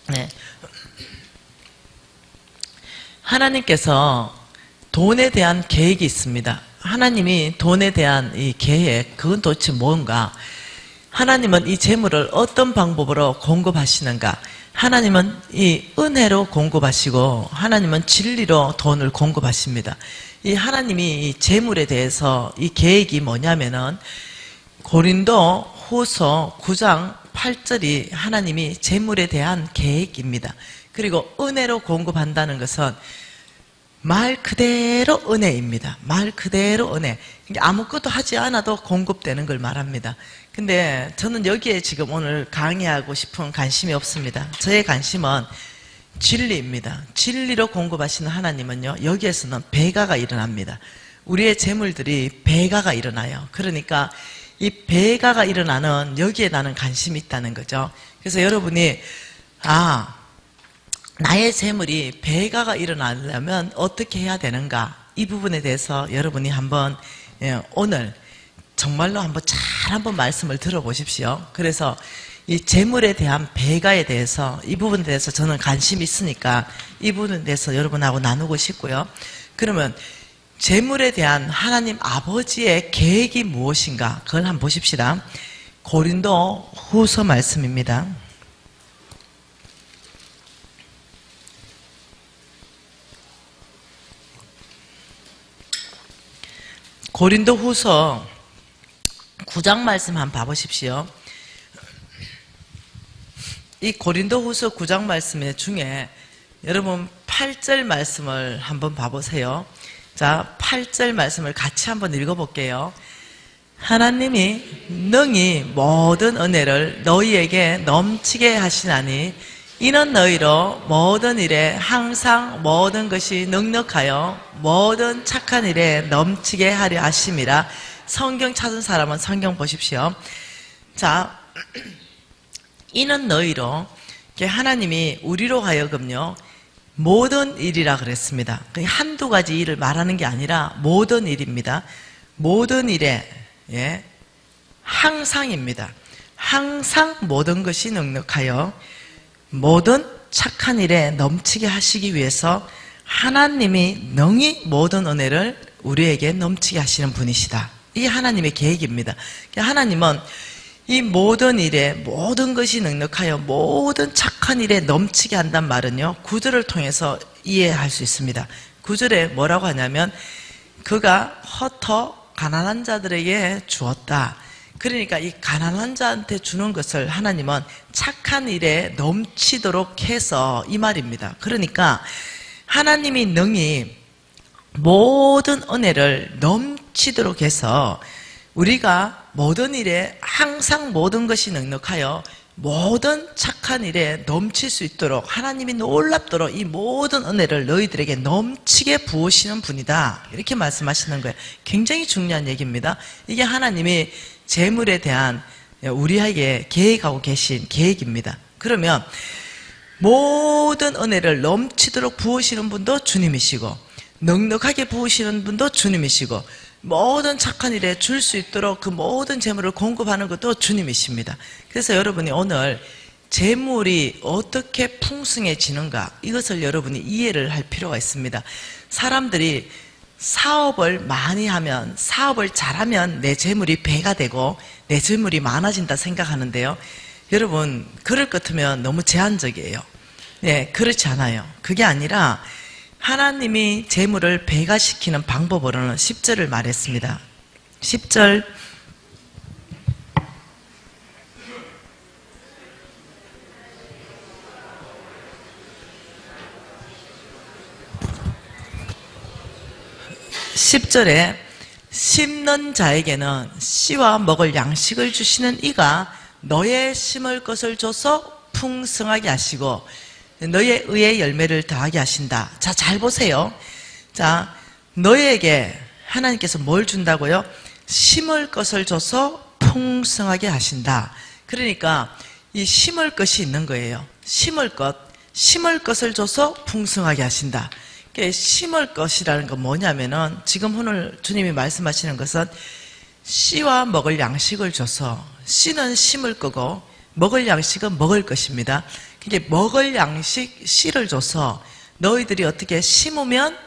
네. 하나님께서 돈에 대한 계획이 있습니다. 하나님이 돈에 대한 이 계획, 그건 도대체 뭔가? 하나님은 이 재물을 어떤 방법으로 공급하시는가? 하나님은 이 은혜로 공급하시고, 하나님은 진리로 돈을 공급하십니다. 이 하나님이 이 재물에 대해서 이 계획이 뭐냐면은, 고린도 후서 9장 8절이 하나님이 재물에 대한 계획입니다. 그리고 은혜로 공급한다는 것은 말 그대로 은혜입니다. 말 그대로 은혜. 아무것도 하지 않아도 공급되는 걸 말합니다. 근데 저는 여기에 지금 오늘 강의하고 싶은 관심이 없습니다. 저의 관심은 진리입니다. 진리로 공급하시는 하나님은요, 여기에서는 배가가 일어납니다. 우리의 재물들이 배가가 일어나요. 그러니까 이 배가가 일어나는, 여기에 나는 관심이 있다는 거죠. 그래서 여러분이 나의 재물이 배가가 일어나려면 어떻게 해야 되는가, 이 부분에 대해서 여러분이 한번 오늘 정말로 한번 말씀을 들어보십시오. 그래서 이 재물에 대한 배가에 대해서, 이 부분에 대해서 저는 관심이 있으니까 이 부분에 대해서 여러분하고 나누고 싶고요. 그러면 재물에 대한 하나님 아버지의 계획이 무엇인가, 그걸 한번 보십시다. 고린도 후서 말씀입니다. 고린도 후서 9장 말씀 한번 봐보십시오. 이 고린도 후서 9장 말씀 중에 여러분 8절 말씀을 한번 봐보세요. 자, 8절 말씀을 같이 한번 읽어볼게요. 하나님이 능히 모든 은혜를 너희에게 넘치게 하시나니 이는 너희로 모든 일에 항상 모든 것이 넉넉하여 모든 착한 일에 넘치게 하려 하심이라. 성경 찾은 사람은 성경 보십시오. 자, 이는 너희로, 하나님이 우리로 하여금요, 모든 일이라 그랬습니다. 한두 가지 일을 말하는 게 아니라 모든 일입니다. 모든 일에, 항상입니다. 항상 모든 것이 넉넉하여 모든 착한 일에 넘치게 하시기 위해서 하나님이 능히 모든 은혜를 우리에게 넘치게 하시는 분이시다. 이게 하나님의 계획입니다. 하나님은 이 모든 일에 모든 것이 넉넉하여 모든 착한 일에 넘치게 한단 말은요, 구절을 통해서 이해할 수 있습니다. 구절에 뭐라고 하냐면 그가 헛터 가난한 자들에게 주었다. 그러니까 이 가난한 자한테 주는 것을 하나님은 착한 일에 넘치도록 해서, 이 말입니다. 그러니까 하나님이 능히 모든 은혜를 넘치도록 해서 우리가 모든 일에 항상 모든 것이 넉넉하여 모든 착한 일에 넘칠 수 있도록 하나님이 놀랍도록 이 모든 은혜를 너희들에게 넘치게 부으시는 분이다. 이렇게 말씀하시는 거예요. 굉장히 중요한 얘기입니다. 이게 하나님이 재물에 대한 우리에게 계획하고 계신 계획입니다. 그러면 모든 은혜를 넘치도록 부으시는 분도 주님이시고 넉넉하게 부으시는 분도 주님이시고 모든 착한 일에 줄 수 있도록 그 모든 재물을 공급하는 것도 주님이십니다. 그래서 여러분이 오늘 재물이 어떻게 풍성해지는가 이것을 여러분이 이해를 할 필요가 있습니다. 사람들이 사업을 많이 하면, 사업을 잘하면 내 재물이 배가 되고 내 재물이 많아진다 생각하는데요. 여러분, 그럴 것 같으면 너무 제한적이에요. 네, 그렇지 않아요. 그게 아니라 하나님이 재물을 배가시키는 방법으로는 10절을 말했습니다. 10절 (10절에) 심는 자에게는 씨와 먹을 양식을 주시는 이가 너의 심을 것을 줘서 풍성하게 하시고 너의 의의 열매를 더하게 하신다. 자, 잘 보세요. 자, 너에게 하나님께서 뭘 준다고요? 심을 것을 줘서 풍성하게 하신다. 그러니까 이 심을 것이 있는 거예요. 심을 것을 줘서 풍성하게 하신다. 심을 것이라는 건 뭐냐면은 지금 오늘 주님이 말씀하시는 것은 씨와 먹을 양식을 줘서, 씨는 심을 거고 먹을 양식은 먹을 것입니다. 이게 먹을 양식, 씨를 줘서 너희들이 어떻게 심으면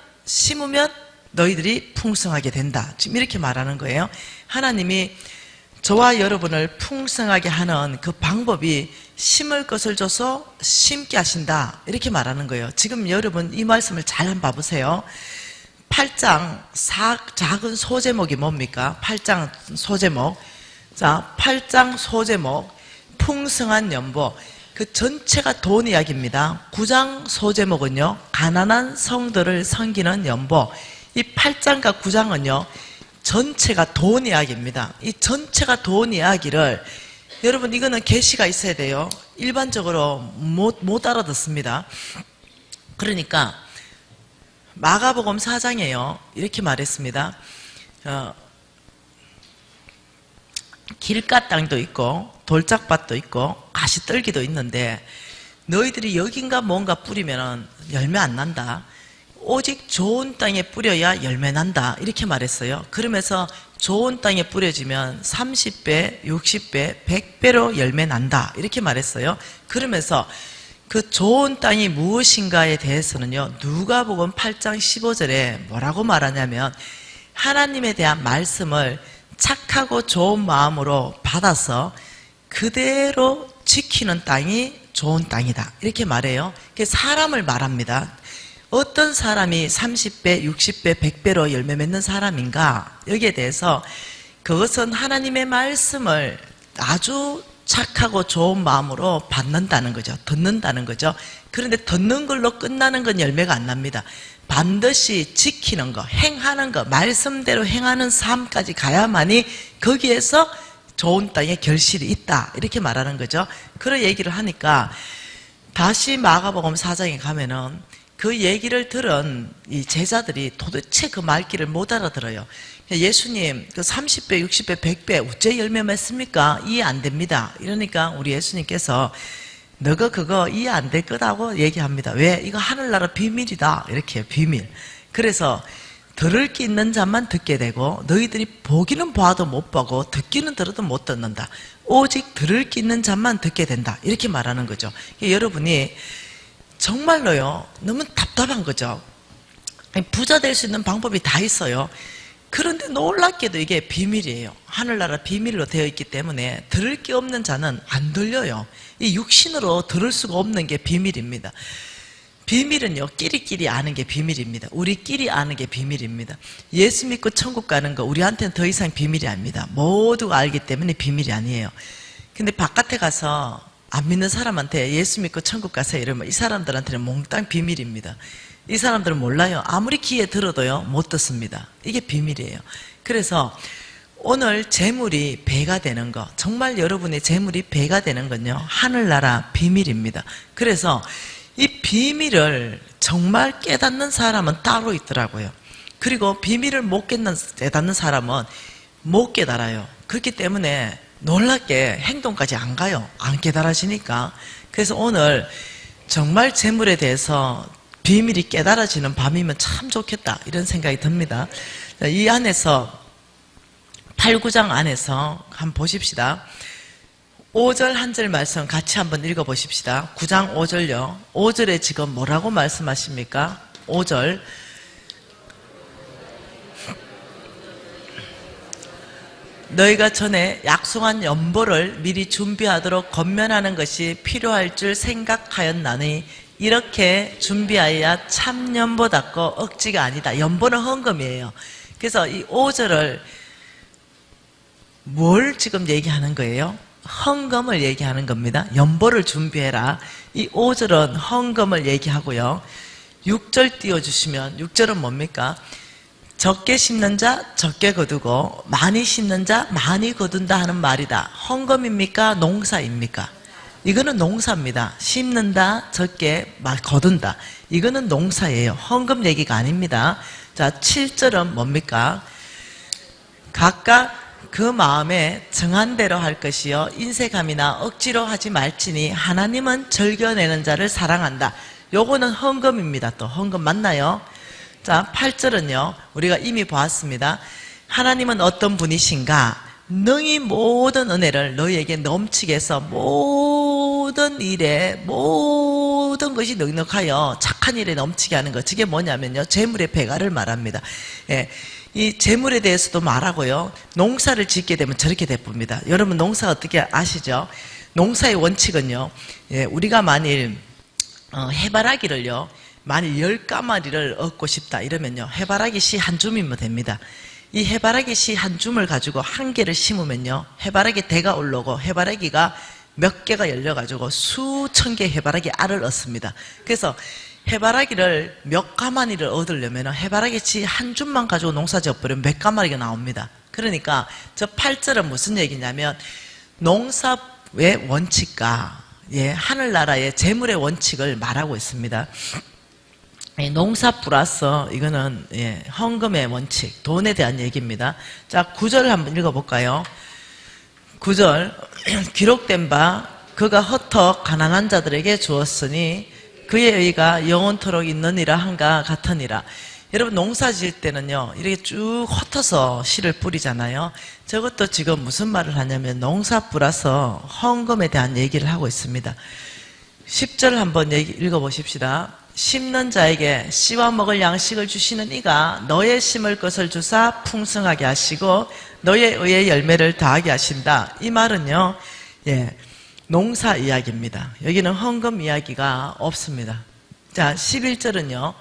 너희들이 풍성하게 된다. 지금 이렇게 말하는 거예요. 하나님이 저와 여러분을 풍성하게 하는 그 방법이 심을 것을 줘서 심게 하신다. 이렇게 말하는 거예요. 지금 여러분 이 말씀을 잘 한번 봐보세요. 8장 작은 소제목이 뭡니까? 8장 소제목. 자, 8장 소제목 풍성한 연보. 그 전체가 돈 이야기입니다. 9장 소제목은요, 가난한 성도를 섬기는 연보. 이 8장과 9장은요, 전체가 돈 이야기입니다. 이 전체가 돈 이야기를, 여러분 이거는 계시가 있어야 돼요. 일반적으로 못 알아듣습니다. 그러니까 마가복음 4장에요, 이렇게 말했습니다. 길가 땅도 있고 돌짝밭도 있고 가시떨기도 있는데 너희들이 여긴가 뭔가 뿌리면 열매 안 난다. 오직 좋은 땅에 뿌려야 열매 난다. 이렇게 말했어요. 그러면서 좋은 땅에 뿌려지면 30배, 60배, 100배로 열매 난다. 이렇게 말했어요. 그러면서 그 좋은 땅이 무엇인가에 대해서는요, 누가복음 8장 15절에 뭐라고 말하냐면 하나님에 대한 말씀을 착하고 좋은 마음으로 받아서 그대로 지키는 땅이 좋은 땅이다. 이렇게 말해요. 사람을 말합니다. 어떤 사람이 30배, 60배, 100배로 열매 맺는 사람인가? 여기에 대해서 그것은 하나님의 말씀을 아주 착하고 좋은 마음으로 받는다는 거죠. 듣는다는 거죠. 그런데 듣는 걸로 끝나는 건 열매가 안 납니다. 반드시 지키는 거, 행하는 거, 말씀대로 행하는 삶까지 가야만이 거기에서 좋은 땅에 결실이 있다. 이렇게 말하는 거죠. 그런 얘기를 하니까 다시 마가복음 4장에 가면은 그 얘기를 들은 이 제자들이 도대체 그 말귀를 못 알아들어요. 예수님, 그 30배, 60배, 100배 어째 열매 맺습니까? 이해 안 됩니다. 이러니까 우리 예수님께서 너가 그거 이해 안 될 거다고 얘기합니다. 왜? 이거 하늘나라 비밀이다. 이렇게 비밀. 그래서 들을 게 있는 자만 듣게 되고 너희들이 보기는 봐도 못 보고 듣기는 들어도 못 듣는다. 오직 들을 게 있는 자만 듣게 된다. 이렇게 말하는 거죠. 여러분이 정말로요, 너무 답답한 거죠. 부자 될 수 있는 방법이 다 있어요. 그런데 놀랍게도 이게 비밀이에요. 하늘나라 비밀로 되어 있기 때문에 들을 게 없는 자는 안 들려요. 이 육신으로 들을 수가 없는 게 비밀입니다. 비밀은요, 끼리끼리 아는 게 비밀입니다. 우리끼리 아는 게 비밀입니다. 예수 믿고 천국 가는 거 우리한테는 더 이상 비밀이 아닙니다. 모두가 알기 때문에 비밀이 아니에요. 근데 바깥에 가서 안 믿는 사람한테 예수 믿고 천국 가세요 이러면 이 사람들한테는 몽땅 비밀입니다. 이 사람들은 몰라요. 아무리 귀에 들어도요 못 듣습니다. 이게 비밀이에요. 그래서 오늘 재물이 배가 되는 거, 정말 여러분의 재물이 배가 되는 건요, 하늘나라 비밀입니다. 그래서 이 비밀을 정말 깨닫는 사람은 따로 있더라고요. 그리고 비밀을 못 깨닫는 사람은 못 깨달아요. 그렇기 때문에 놀랍게 행동까지 안 가요. 안 깨달아지니까. 그래서 오늘 정말 재물에 대해서 비밀이 깨달아지는 밤이면 참 좋겠다, 이런 생각이 듭니다. 이 안에서 8, 9장 안에서 한번 보십시다. 5절 한 절 말씀 같이 한번 읽어보십시다. 9장 5절요. 5절에 지금 뭐라고 말씀하십니까? 5절. 너희가 전에 약속한 연보를 미리 준비하도록 권면하는 것이 필요할 줄 생각하였나니 이렇게 준비하여야 참 연보답고 억지가 아니다. 연보는 헌금이에요. 그래서 이 5절을 뭘 지금 얘기하는 거예요? 헌금을 얘기하는 겁니다. 연보를 준비해라. 이 5절은 헌금을 얘기하고요. 6절 띄워주시면 6절은 뭡니까? 적게 심는 자 적게 거두고 많이 심는 자 많이 거둔다 하는 말이다. 헌금입니까? 농사입니까? 이거는 농사입니다. 심는다, 적게 거둔다. 이거는 농사예요. 헌금 얘기가 아닙니다. 자, 7절은 뭡니까? 각각 그 마음에 정한 대로 할 것이요 인색함이나 억지로 하지 말지니 하나님은 즐겨내는 자를 사랑한다. 요거는 헌금입니다. 또 헌금 맞나요? 자, 8절은요 우리가 이미 보았습니다. 하나님은 어떤 분이신가? 능히 모든 은혜를 너희에게 넘치게 해서 모든 일에 모든 것이 넉넉하여 착한 일에 넘치게 하는 것. 저게 뭐냐면요 재물의 배가를 말합니다. 예. 이 재물에 대해서도 말하고요. 농사를 짓게 되면 저렇게 돼봅니다. 여러분 농사 어떻게 아시죠? 농사의 원칙은요. 예, 우리가 만일 해바라기를요. 만일 10가마리를 얻고 싶다 이러면요. 해바라기 씨 한 줌이면 됩니다. 이 해바라기 씨 한 줌을 가지고 한 개를 심으면요. 해바라기 대가 올라오고 해바라기가 몇 개가 열려가지고 수천 개의 해바라기 알을 얻습니다. 그래서 해바라기를 몇 가마니를 얻으려면 해바라기 씨 한 줌만 가지고 농사 지어버리면 몇 가마리가 나옵니다. 그러니까 저 8절은 무슨 얘기냐면 농사의 원칙과 예, 하늘나라의 재물의 원칙을 말하고 있습니다. 농사 플러스 이거는 예, 헌금의 원칙, 돈에 대한 얘기입니다. 자, 9절을 한번 읽어볼까요? 9절 기록된 바 그가 헛헛 가난한 자들에게 주었으니 그의 의가 영원토록 있느니라 한가 같으니라. 여러분 농사 지을 때는요 이렇게 쭉 헛어서 씨를 뿌리잖아요. 저것도 지금 무슨 말을 하냐면 농사 플러스 헌금에 대한 얘기를 하고 있습니다. 10절 한번 읽어보십시다. 심는 자에게 씨와 먹을 양식을 주시는 이가 너의 심을 것을 주사 풍성하게 하시고 너의 의의 열매를 다하게 하신다. 이 말은요 예, 농사 이야기입니다. 여기는 헌금 이야기가 없습니다. 자, 11절은요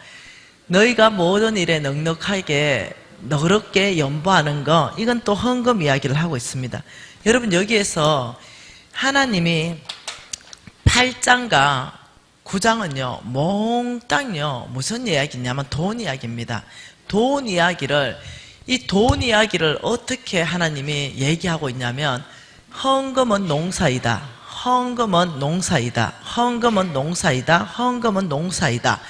너희가 모든 일에 넉넉하게 너그럽게 연보하는 거, 이건 또 헌금 이야기를 하고 있습니다. 여러분 여기에서 하나님이 8장과 9장은요 몽땅요 무슨 이야기냐면 돈 이야기입니다. 돈 이야기를 어떻게 하나님이 얘기하고 있냐면 헌금은 농사이다, 헌금은 농사이다, 헌금은 농사이다, 헌금은 농사이다.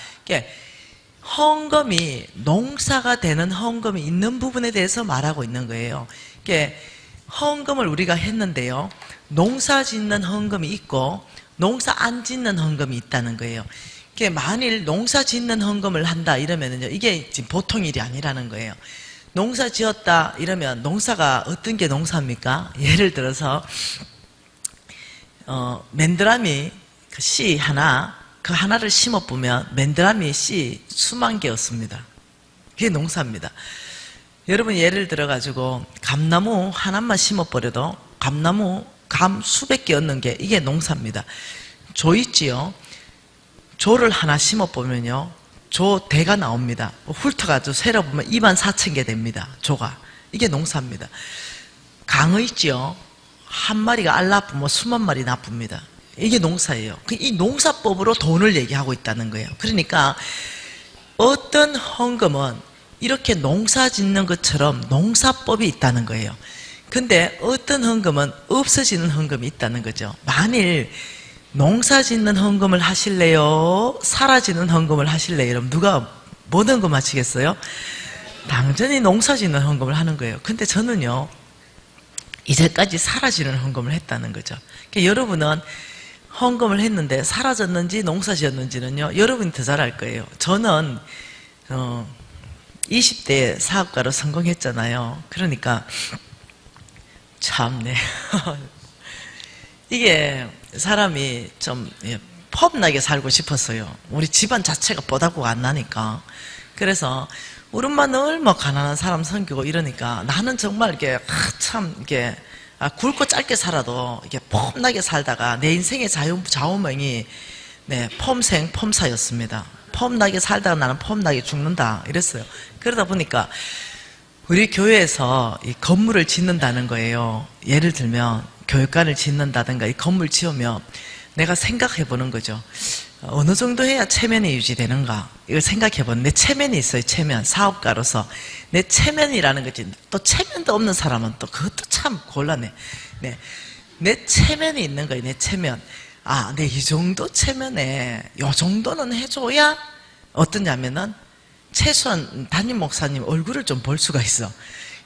헌금이 농사가 되는 헌금이 있는 부분에 대해서 말하고 있는 거예요. 헌금을 우리가 했는데요 농사 짓는 헌금이 있고 농사 안 짓는 헌금이 있다는 거예요. 만일 농사 짓는 헌금을 한다 이러면은요 이게 지금 보통 일이 아니라는 거예요. 농사 지었다 이러면 농사가 어떤 게 농사입니까? 예를 들어서 맨드라미 그 씨 하나, 그 하나를 심어보면 맨드라미 씨 수만 개였습니다. 그게 농사입니다. 여러분 예를 들어가지고 감나무 하나만 심어버려도 감 수백 개 얻는 게 이게 농사입니다. 조 있지요? 조를 하나 심어보면요 조 대가 나옵니다. 훑어가지고 세려보면 24,000개 됩니다. 조가. 이게 농사입니다. 강어 있지요? 한 마리가 알 나쁘면 수만 마리 나쁩니다. 이게 농사예요. 이 농사법으로 돈을 얘기하고 있다는 거예요. 그러니까 어떤 헌금은 이렇게 농사 짓는 것처럼 농사법이 있다는 거예요. 근데 어떤 헌금은 없어지는 헌금이 있다는 거죠. 만일 농사 짓는 헌금을 하실래요? 사라지는 헌금을 하실래요? 그럼 누가 뭐 헌금 하시겠어요? 당연히 농사 짓는 헌금을 하는 거예요. 근데 저는요, 이제까지 사라지는 헌금을 했다는 거죠. 그러니까 여러분은 헌금을 했는데 사라졌는지 농사 지었는지는요, 여러분이 더 잘 알 거예요. 저는 20대에 사업가로 성공했잖아요. 그러니까 참네. 이게 사람이 좀 폼나게 살고 싶었어요. 우리 집안 자체가 뽀다구가 안 나니까. 그래서 우리 엄마는 얼마 가난한 사람 섬기고 이러니까 나는 정말 이게 참 이게 굵고 짧게 살아도 이게 폼나게 살다가 내 인생의 좌우명이 네, 폼생 폼사였습니다. 폼나게 살다가 나는 폼나게 죽는다 이랬어요. 그러다 보니까 우리 교회에서 이 건물을 짓는다는 거예요. 예를 들면 교육관을 짓는다든가 이 건물 지으면 내가 생각해 보는 거죠. 어느 정도 해야 체면이 유지되는가 이걸 생각해 보는 내 체면이 있어요. 체면. 사업가로서 내 체면이라는 거지. 또 체면도 없는 사람은 또 그것도 참 곤란해. 네. 내 체면이 있는 거예요. 내 체면. 아, 내 이 정도 체면에 요 정도는 해줘야 어떠냐면은 최소한 담임 목사님 얼굴을 좀 볼 수가 있어.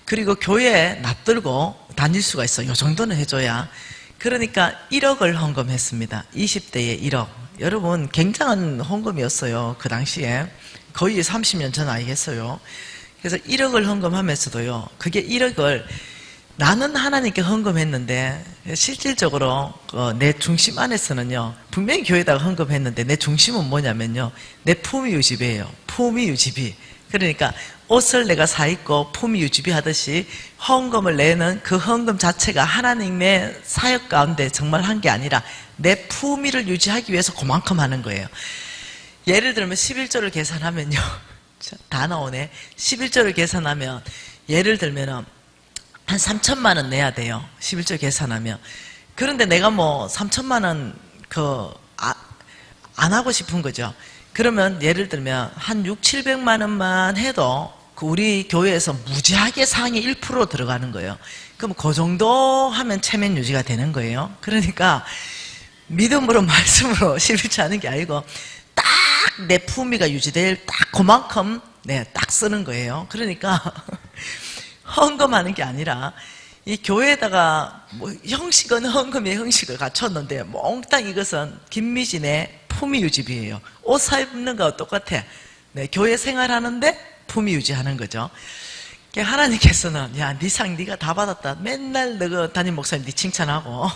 그리고 교회에 납들고 다닐 수가 있어. 요 정도는 해줘야. 그러니까 1억을 헌금했습니다. 20대에 1억. 여러분 굉장한 헌금이었어요. 그 당시에 거의 30년 전 아니겠어요. 그래서 1억을 헌금하면서도요, 그게 1억을 나는 하나님께 헌금했는데 실질적으로 내 중심 안에서는요, 분명히 교회에다가 헌금했는데 내 중심은 뭐냐면요, 내 품위 유지비예요. 품위 유지비. 그러니까 옷을 내가 사 입고 품위 유지비 하듯이 헌금을 내는 그 헌금 자체가 하나님의 사역 가운데 정말 한 게 아니라 내 품위를 유지하기 위해서 그만큼 하는 거예요. 예를 들면 11조를 계산하면요, 다 나오네. 11조를 계산하면 예를 들면은 한 3천만 원 내야 돼요. 11조 계산하면. 그런데 내가 뭐 3천만 원 안 하고 싶은 거죠. 그러면 예를 들면 한 600~700만 원만 해도 우리 교회에서 무지하게 상위 1% 들어가는 거예요. 그럼 그 정도 하면 체면 유지가 되는 거예요. 그러니까 믿음으로 말씀으로 11조 하는 게 아니고 딱 내 품위가 유지될 딱 그만큼 네, 딱 쓰는 거예요. 그러니까 헌금하는 게 아니라 이 교회에다가 뭐 형식은 헌금의 형식을 갖췄는데 몽땅 이것은 김미진의 품위 유지비예요. 옷 사입는 거와 똑같아. 네, 교회 생활하는데 품위 유지하는 거죠. 하나님께서는 야, 네 상 네가 다 받았다. 맨날 너가 담임 목사님 네 칭찬하고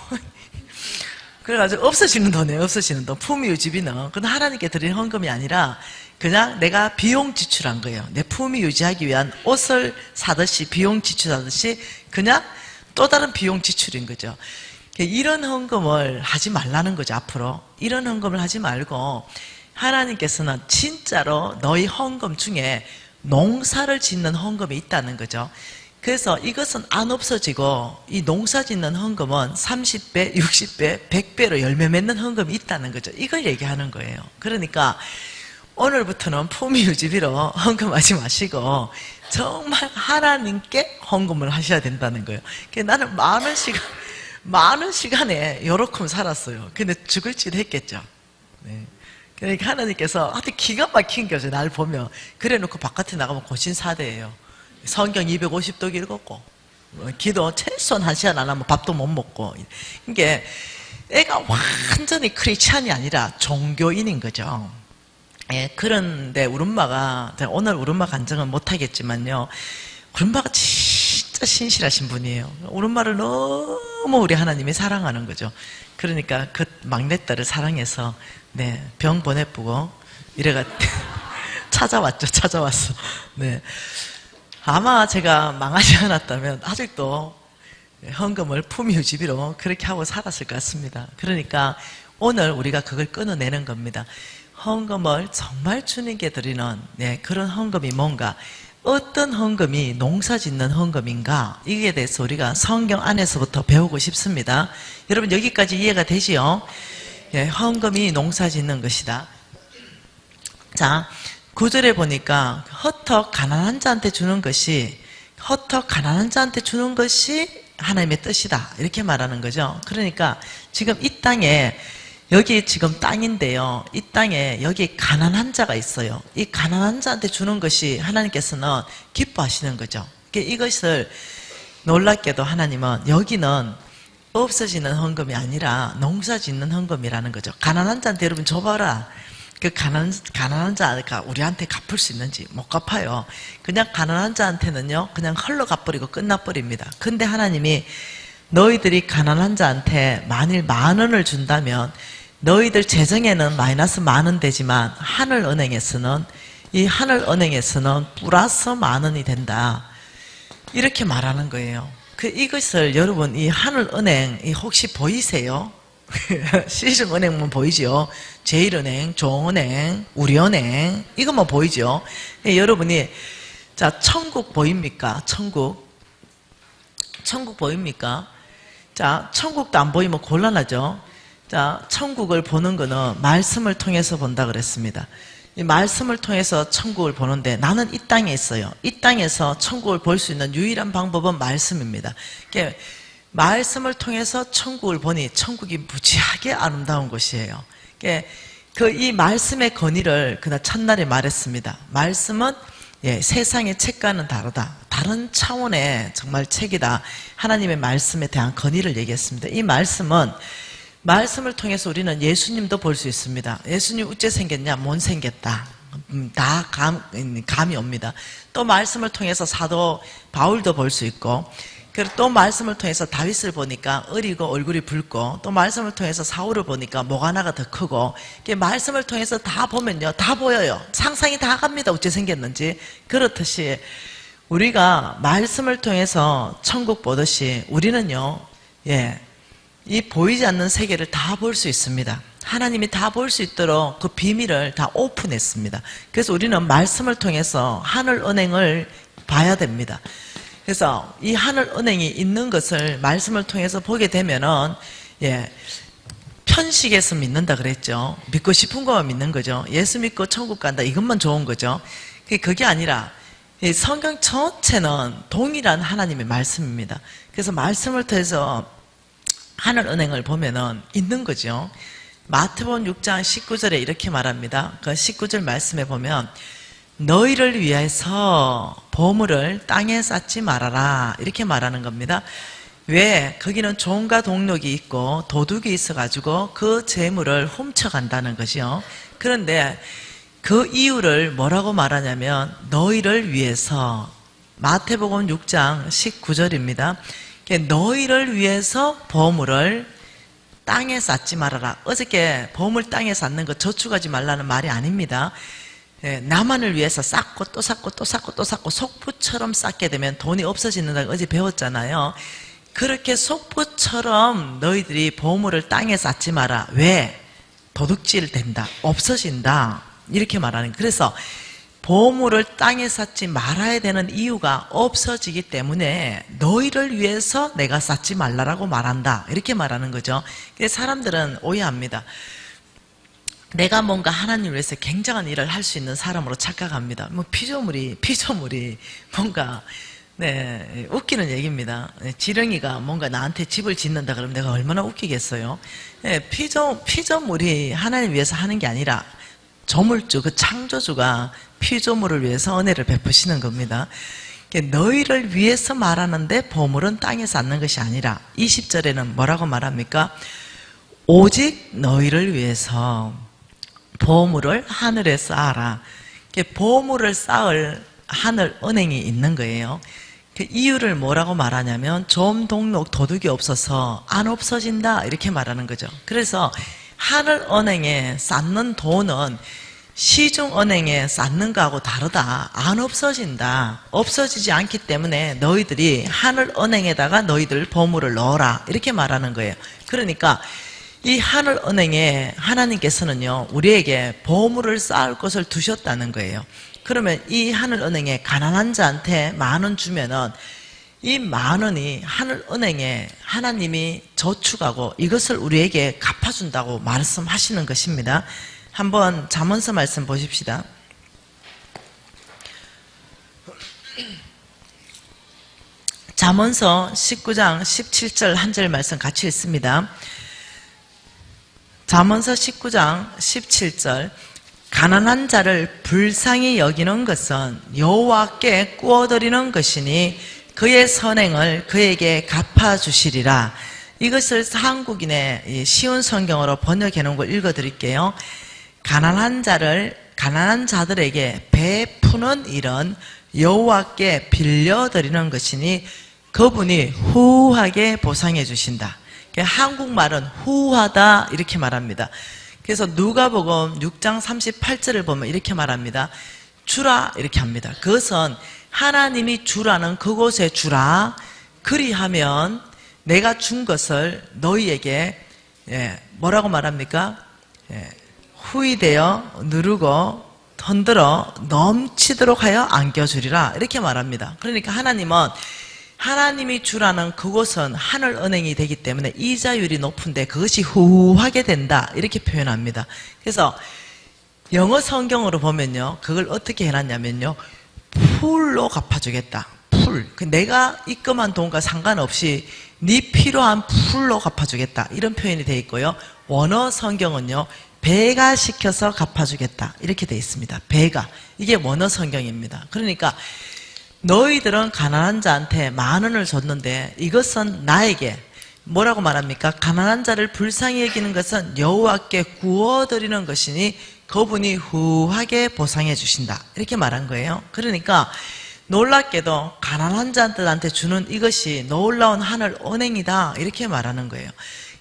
그래가지고 없어지는 돈이에요. 없어지는 돈. 품위 유지비는 그건 하나님께 드린 헌금이 아니라 그냥 내가 비용 지출한 거예요. 내 품위 유지하기 위한 옷을 사듯이 비용 지출하듯이 그냥 또 다른 비용 지출인 거죠. 이런 헌금을 하지 말라는 거죠. 앞으로 이런 헌금을 하지 말고 하나님께서는 진짜로 너희 헌금 중에 농사를 짓는 헌금이 있다는 거죠. 그래서 이것은 안 없어지고 이 농사 짓는 헌금은 30배, 60배, 100배로 열매 맺는 헌금이 있다는 거죠. 이걸 얘기하는 거예요. 그러니까 오늘부터는 품위 유지비로 헌금하지 마시고 정말 하나님께 헌금을 하셔야 된다는 거예요. 나는 많은 시간에 요렇게 살았어요. 근데 죽을 짓 했겠죠. 네. 그러니까 하나님께서 하여튼 기가 막힌 거죠. 날 보면. 그래 놓고 바깥에 나가면 고신사대예요. 성경 250도 읽었고 기도 최소한 1시간 안 하면 밥도 못 먹고. 이게 애가 완전히 크리스찬이 아니라 종교인인 거죠. 예, 그런데 우리 엄마가, 오늘 우리 엄마 간증은 못하겠지만요, 우리 엄마가 진짜 신실하신 분이에요. 우리 엄마를 너무 우리 하나님이 사랑하는 거죠. 그러니까 그 막내딸을 사랑해서 네, 병 보내쁘고 이래가 찾아왔어. 네. 아마 제가 망하지 않았다면 아직도 헌금을 품위 유지비로 그렇게 하고 살았을 것 같습니다. 그러니까 오늘 우리가 그걸 끊어내는 겁니다. 헌금을 정말 주님께 드리는 네, 그런 헌금이 뭔가, 어떤 헌금이 농사 짓는 헌금인가, 이에 대해서 우리가 성경 안에서부터 배우고 싶습니다. 여러분 여기까지 이해가 되지요? 예, 헌금이 농사 짓는 것이다. 자, 9절에 보니까 헛떡 가난한 자한테 주는 것이 하나님의 뜻이다 이렇게 말하는 거죠. 그러니까 지금 이 땅에 여기 지금 땅인데요. 이 땅에 여기 가난한 자가 있어요. 이 가난한 자한테 주는 것이 하나님께서는 기뻐하시는 거죠. 이것을 놀랍게도 하나님은 여기는 없어지는 헌금이 아니라 농사 짓는 헌금이라는 거죠. 가난한 자한테 여러분 줘봐라. 그 가난한 자가 우리한테 갚을 수 있는지 못 갚아요. 그냥 가난한 자한테는요, 그냥 흘러 갚버리고 끝나버립니다. 근데 하나님이 너희들이 가난한 자한테 만일 10,000원을 준다면 너희들 재정에는 마이너스 10,000원 되지만 하늘은행에서는 플러스 10,000원이 된다. 이렇게 말하는 거예요. 이것을 여러분 이 하늘은행 혹시 보이세요? 시중은행만 보이죠? 제일은행, 종은행, 우리은행 이것만 보이죠? 여러분이 자 천국 보입니까? 천국 보입니까? 자 천국도 안 보이면 곤란하죠? 자 천국을 보는 거는 말씀을 통해서 본다 그랬습니다. 이 말씀을 통해서 천국을 보는데 나는 이 땅에 있어요. 이 땅에서 천국을 볼 수 있는 유일한 방법은 말씀입니다. 말씀을 통해서 천국을 보니 천국이 무지하게 아름다운 곳이에요. 이 말씀의 권위를 그날 첫날에 말했습니다. 말씀은 세상의 책과는 다르다. 다른 차원의 정말 책이다. 하나님의 말씀에 대한 권위를 얘기했습니다. 이 말씀을 통해서 우리는 예수님도 볼 수 있습니다. 예수님 어째 생겼냐? 못 생겼다. 다 감이 옵니다. 또 말씀을 통해서 사도 바울도 볼 수 있고, 그리고 또 말씀을 통해서 다윗을 보니까 어리고 얼굴이 붉고, 또 말씀을 통해서 사울을 보니까 목 하나가 더 크고, 말씀을 통해서 다 보면요, 다 보여요. 상상이 다 갑니다. 어째 생겼는지. 그렇듯이 우리가 말씀을 통해서 천국 보듯이 우리는요, 이 보이지 않는 세계를 다 볼 수 있습니다. 하나님이 다 볼 수 있도록 그 비밀을 다 오픈했습니다. 그래서 우리는 말씀을 통해서 하늘은행을 봐야 됩니다. 그래서 이 하늘은행이 있는 것을 말씀을 통해서 보게 되면은 편식해서 믿는다 그랬죠. 믿고 싶은 것만 믿는 거죠. 예수 믿고 천국 간다 이것만 좋은 거죠. 그게 아니라 이 성경 전체는 동일한 하나님의 말씀입니다. 그래서 말씀을 통해서 하늘은행을 보면은 있는 거죠. 마태복음 6장 19절에 이렇게 말합니다. 그 19절 말씀에 보면 너희를 위해서 보물을 땅에 쌓지 말아라 이렇게 말하는 겁니다. 왜? 거기는 종과 동력이 있고 도둑이 있어가지고 그 재물을 훔쳐간다는 것이요. 그런데 그 이유를 뭐라고 말하냐면 너희를 위해서, 마태복음 6장 19절입니다. 너희를 위해서 보물을 땅에 쌓지 말아라. 어저께 보물 땅에 쌓는 거 저축하지 말라는 말이 아닙니다. 나만을 위해서 쌓고 또 쌓고 또 쌓고 또 쌓고 속부처럼 쌓게 되면 돈이 없어진다고 어제 배웠잖아요. 그렇게 속부처럼 너희들이 보물을 땅에 쌓지 마라. 왜? 도둑질 된다. 없어진다. 이렇게 말하는 거예요. 그래서 보물을 땅에 쌓지 말아야 되는 이유가 없어지기 때문에 너희를 위해서 내가 쌓지 말라라고 말한다. 이렇게 말하는 거죠. 그래서 사람들은 오해합니다. 내가 뭔가 하나님을 위해서 굉장한 일을 할 수 있는 사람으로 착각합니다. 피조물이 뭔가 웃기는 얘기입니다. 지렁이가 뭔가 나한테 집을 짓는다 그러면 내가 얼마나 웃기겠어요. 피조물이 하나님 위해서 하는 게 아니라 조물주, 그 창조주가 피조물을 위해서 은혜를 베푸시는 겁니다. 너희를 위해서 말하는데 보물은 땅에 쌓는 것이 아니라 20절에는 뭐라고 말합니까? 오직 너희를 위해서 보물을 하늘에 쌓아라. 보물을 쌓을 하늘 은행이 있는 거예요. 그 이유를 뭐라고 말하냐면 좀 동록 도둑이 없어서 안 없어진다 이렇게 말하는 거죠. 그래서 하늘은행에 쌓는 돈은 시중은행에 쌓는 거하고 다르다. 안 없어진다. 없어지지 않기 때문에 너희들이 하늘은행에다가 너희들 보물을 넣어라. 이렇게 말하는 거예요. 그러니까 이 하늘은행에 하나님께서는요, 우리에게 보물을 쌓을 것을 두셨다는 거예요. 그러면 이 하늘은행에 가난한 자한테 10,000원 주면은 이 10,000원이 하늘은행에 하나님이 저축하고 이것을 우리에게 갚아준다고 말씀하시는 것입니다. 한번 잠언서 말씀 보십시다. 잠언서 19장 17절 한 절 말씀 같이 읽습니다. 잠언서 19장 17절 가난한 자를 불쌍히 여기는 것은 여호와께 꾸어드리는 것이니 그의 선행을 그에게 갚아주시리라. 이것을 한국인의 쉬운 성경으로 번역해 놓은 걸 읽어드릴게요. 가난한 자들에게 베푸는 일은 여호와께 빌려드리는 것이니 그분이 후하게 보상해 주신다. 한국말은 후하다 이렇게 말합니다. 그래서 누가복음 6장 38절을 보면 이렇게 말합니다. 주라 이렇게 합니다. 그것은 하나님이 주라는 그곳에 주라. 그리하면 내가 준 것을 너희에게 뭐라고 말합니까? 후이되어 누르고 흔들어 넘치도록 하여 안겨주리라 이렇게 말합니다. 그러니까 하나님은 하나님이 주라는 그곳은 하늘 은행이 되기 때문에 이자율이 높은데 그것이 후하게 된다 이렇게 표현합니다. 그래서 영어 성경으로 보면요 그걸 어떻게 해놨냐면요 풀로 갚아주겠다. 풀. 내가 입금한 돈과 상관없이 네 필요한 풀로 갚아주겠다 이런 표현이 되어 있고요. 원어 성경은요 배가 시켜서 갚아주겠다 이렇게 되어 있습니다. 배가. 이게 원어 성경입니다. 그러니까 너희들은 가난한 자한테 10,000원을 줬는데 이것은 나에게 뭐라고 말합니까? 가난한 자를 불쌍히 여기는 것은 여호와께 구워드리는 것이니 그분이 후하게 보상해 주신다 이렇게 말한 거예요. 그러니까 놀랍게도 가난한 자들한테 주는 이것이 놀라운 하늘 은행이다 이렇게 말하는 거예요.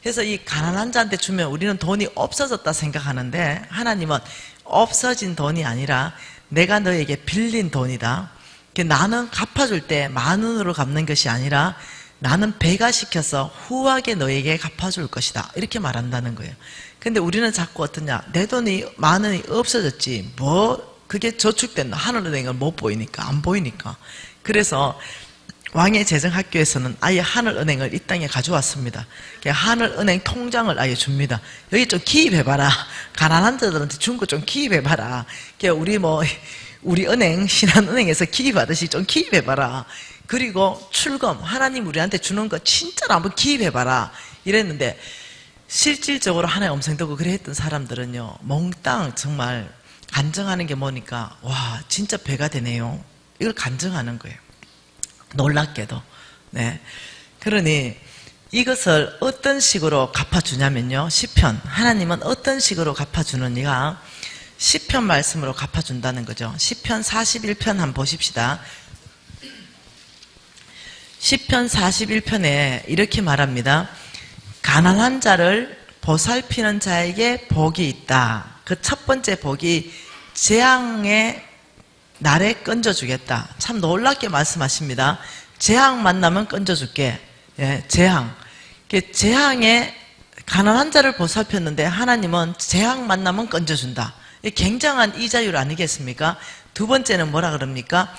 그래서 이 가난한 자한테 주면 우리는 돈이 없어졌다 생각하는데 하나님은 없어진 돈이 아니라 내가 너에게 빌린 돈이다. 나는 갚아줄 때 10,000원으로 갚는 것이 아니라 나는 배가 시켜서 후하게 너에게 갚아줄 것이다 이렇게 말한다는 거예요. 근데 우리는 자꾸 어떠냐 내 돈이 10,000원이 없어졌지 뭐 그게 저축된 하늘은행을 못 보이니까 안 보이니까 그래서 왕의 재정학교에서는 아예 하늘은행을 이 땅에 가져왔습니다. 하늘은행 통장을 아예 줍니다. 여기 좀 기입해봐라. 가난한 자들한테 준 거 좀 기입해봐라. 우리 은행, 신한은행에서 기입하듯이 좀 기입해봐라. 그리고 출금, 하나님 우리한테 주는 거 진짜로 한번 기입해봐라. 이랬는데 실질적으로 하나의 음성 듣고 그래 했던 사람들은요 몽땅 정말 간증하는 게 뭐니까 와 진짜 배가 되네요. 이걸 간증하는 거예요. 놀랍게도. 네. 그러니 이것을 어떤 식으로 갚아주냐면요. 시편. 하나님은 어떤 식으로 갚아주느냐. 시편 말씀으로 갚아준다는 거죠. 시편 41편 한번 보십시다. 시편 41편에 이렇게 말합니다. 가난한 자를 보살피는 자에게 복이 있다. 그 첫 번째 복이 재앙의 날에 건져주겠다. 참 놀랍게 말씀하십니다. 재앙 만나면 건져줄게. 예, 재앙. 재앙에 가난한 자를 보살폈는데 하나님은 재앙 만나면 건져준다. 굉장한 이자율 아니겠습니까? 두 번째는 뭐라 그럽니까?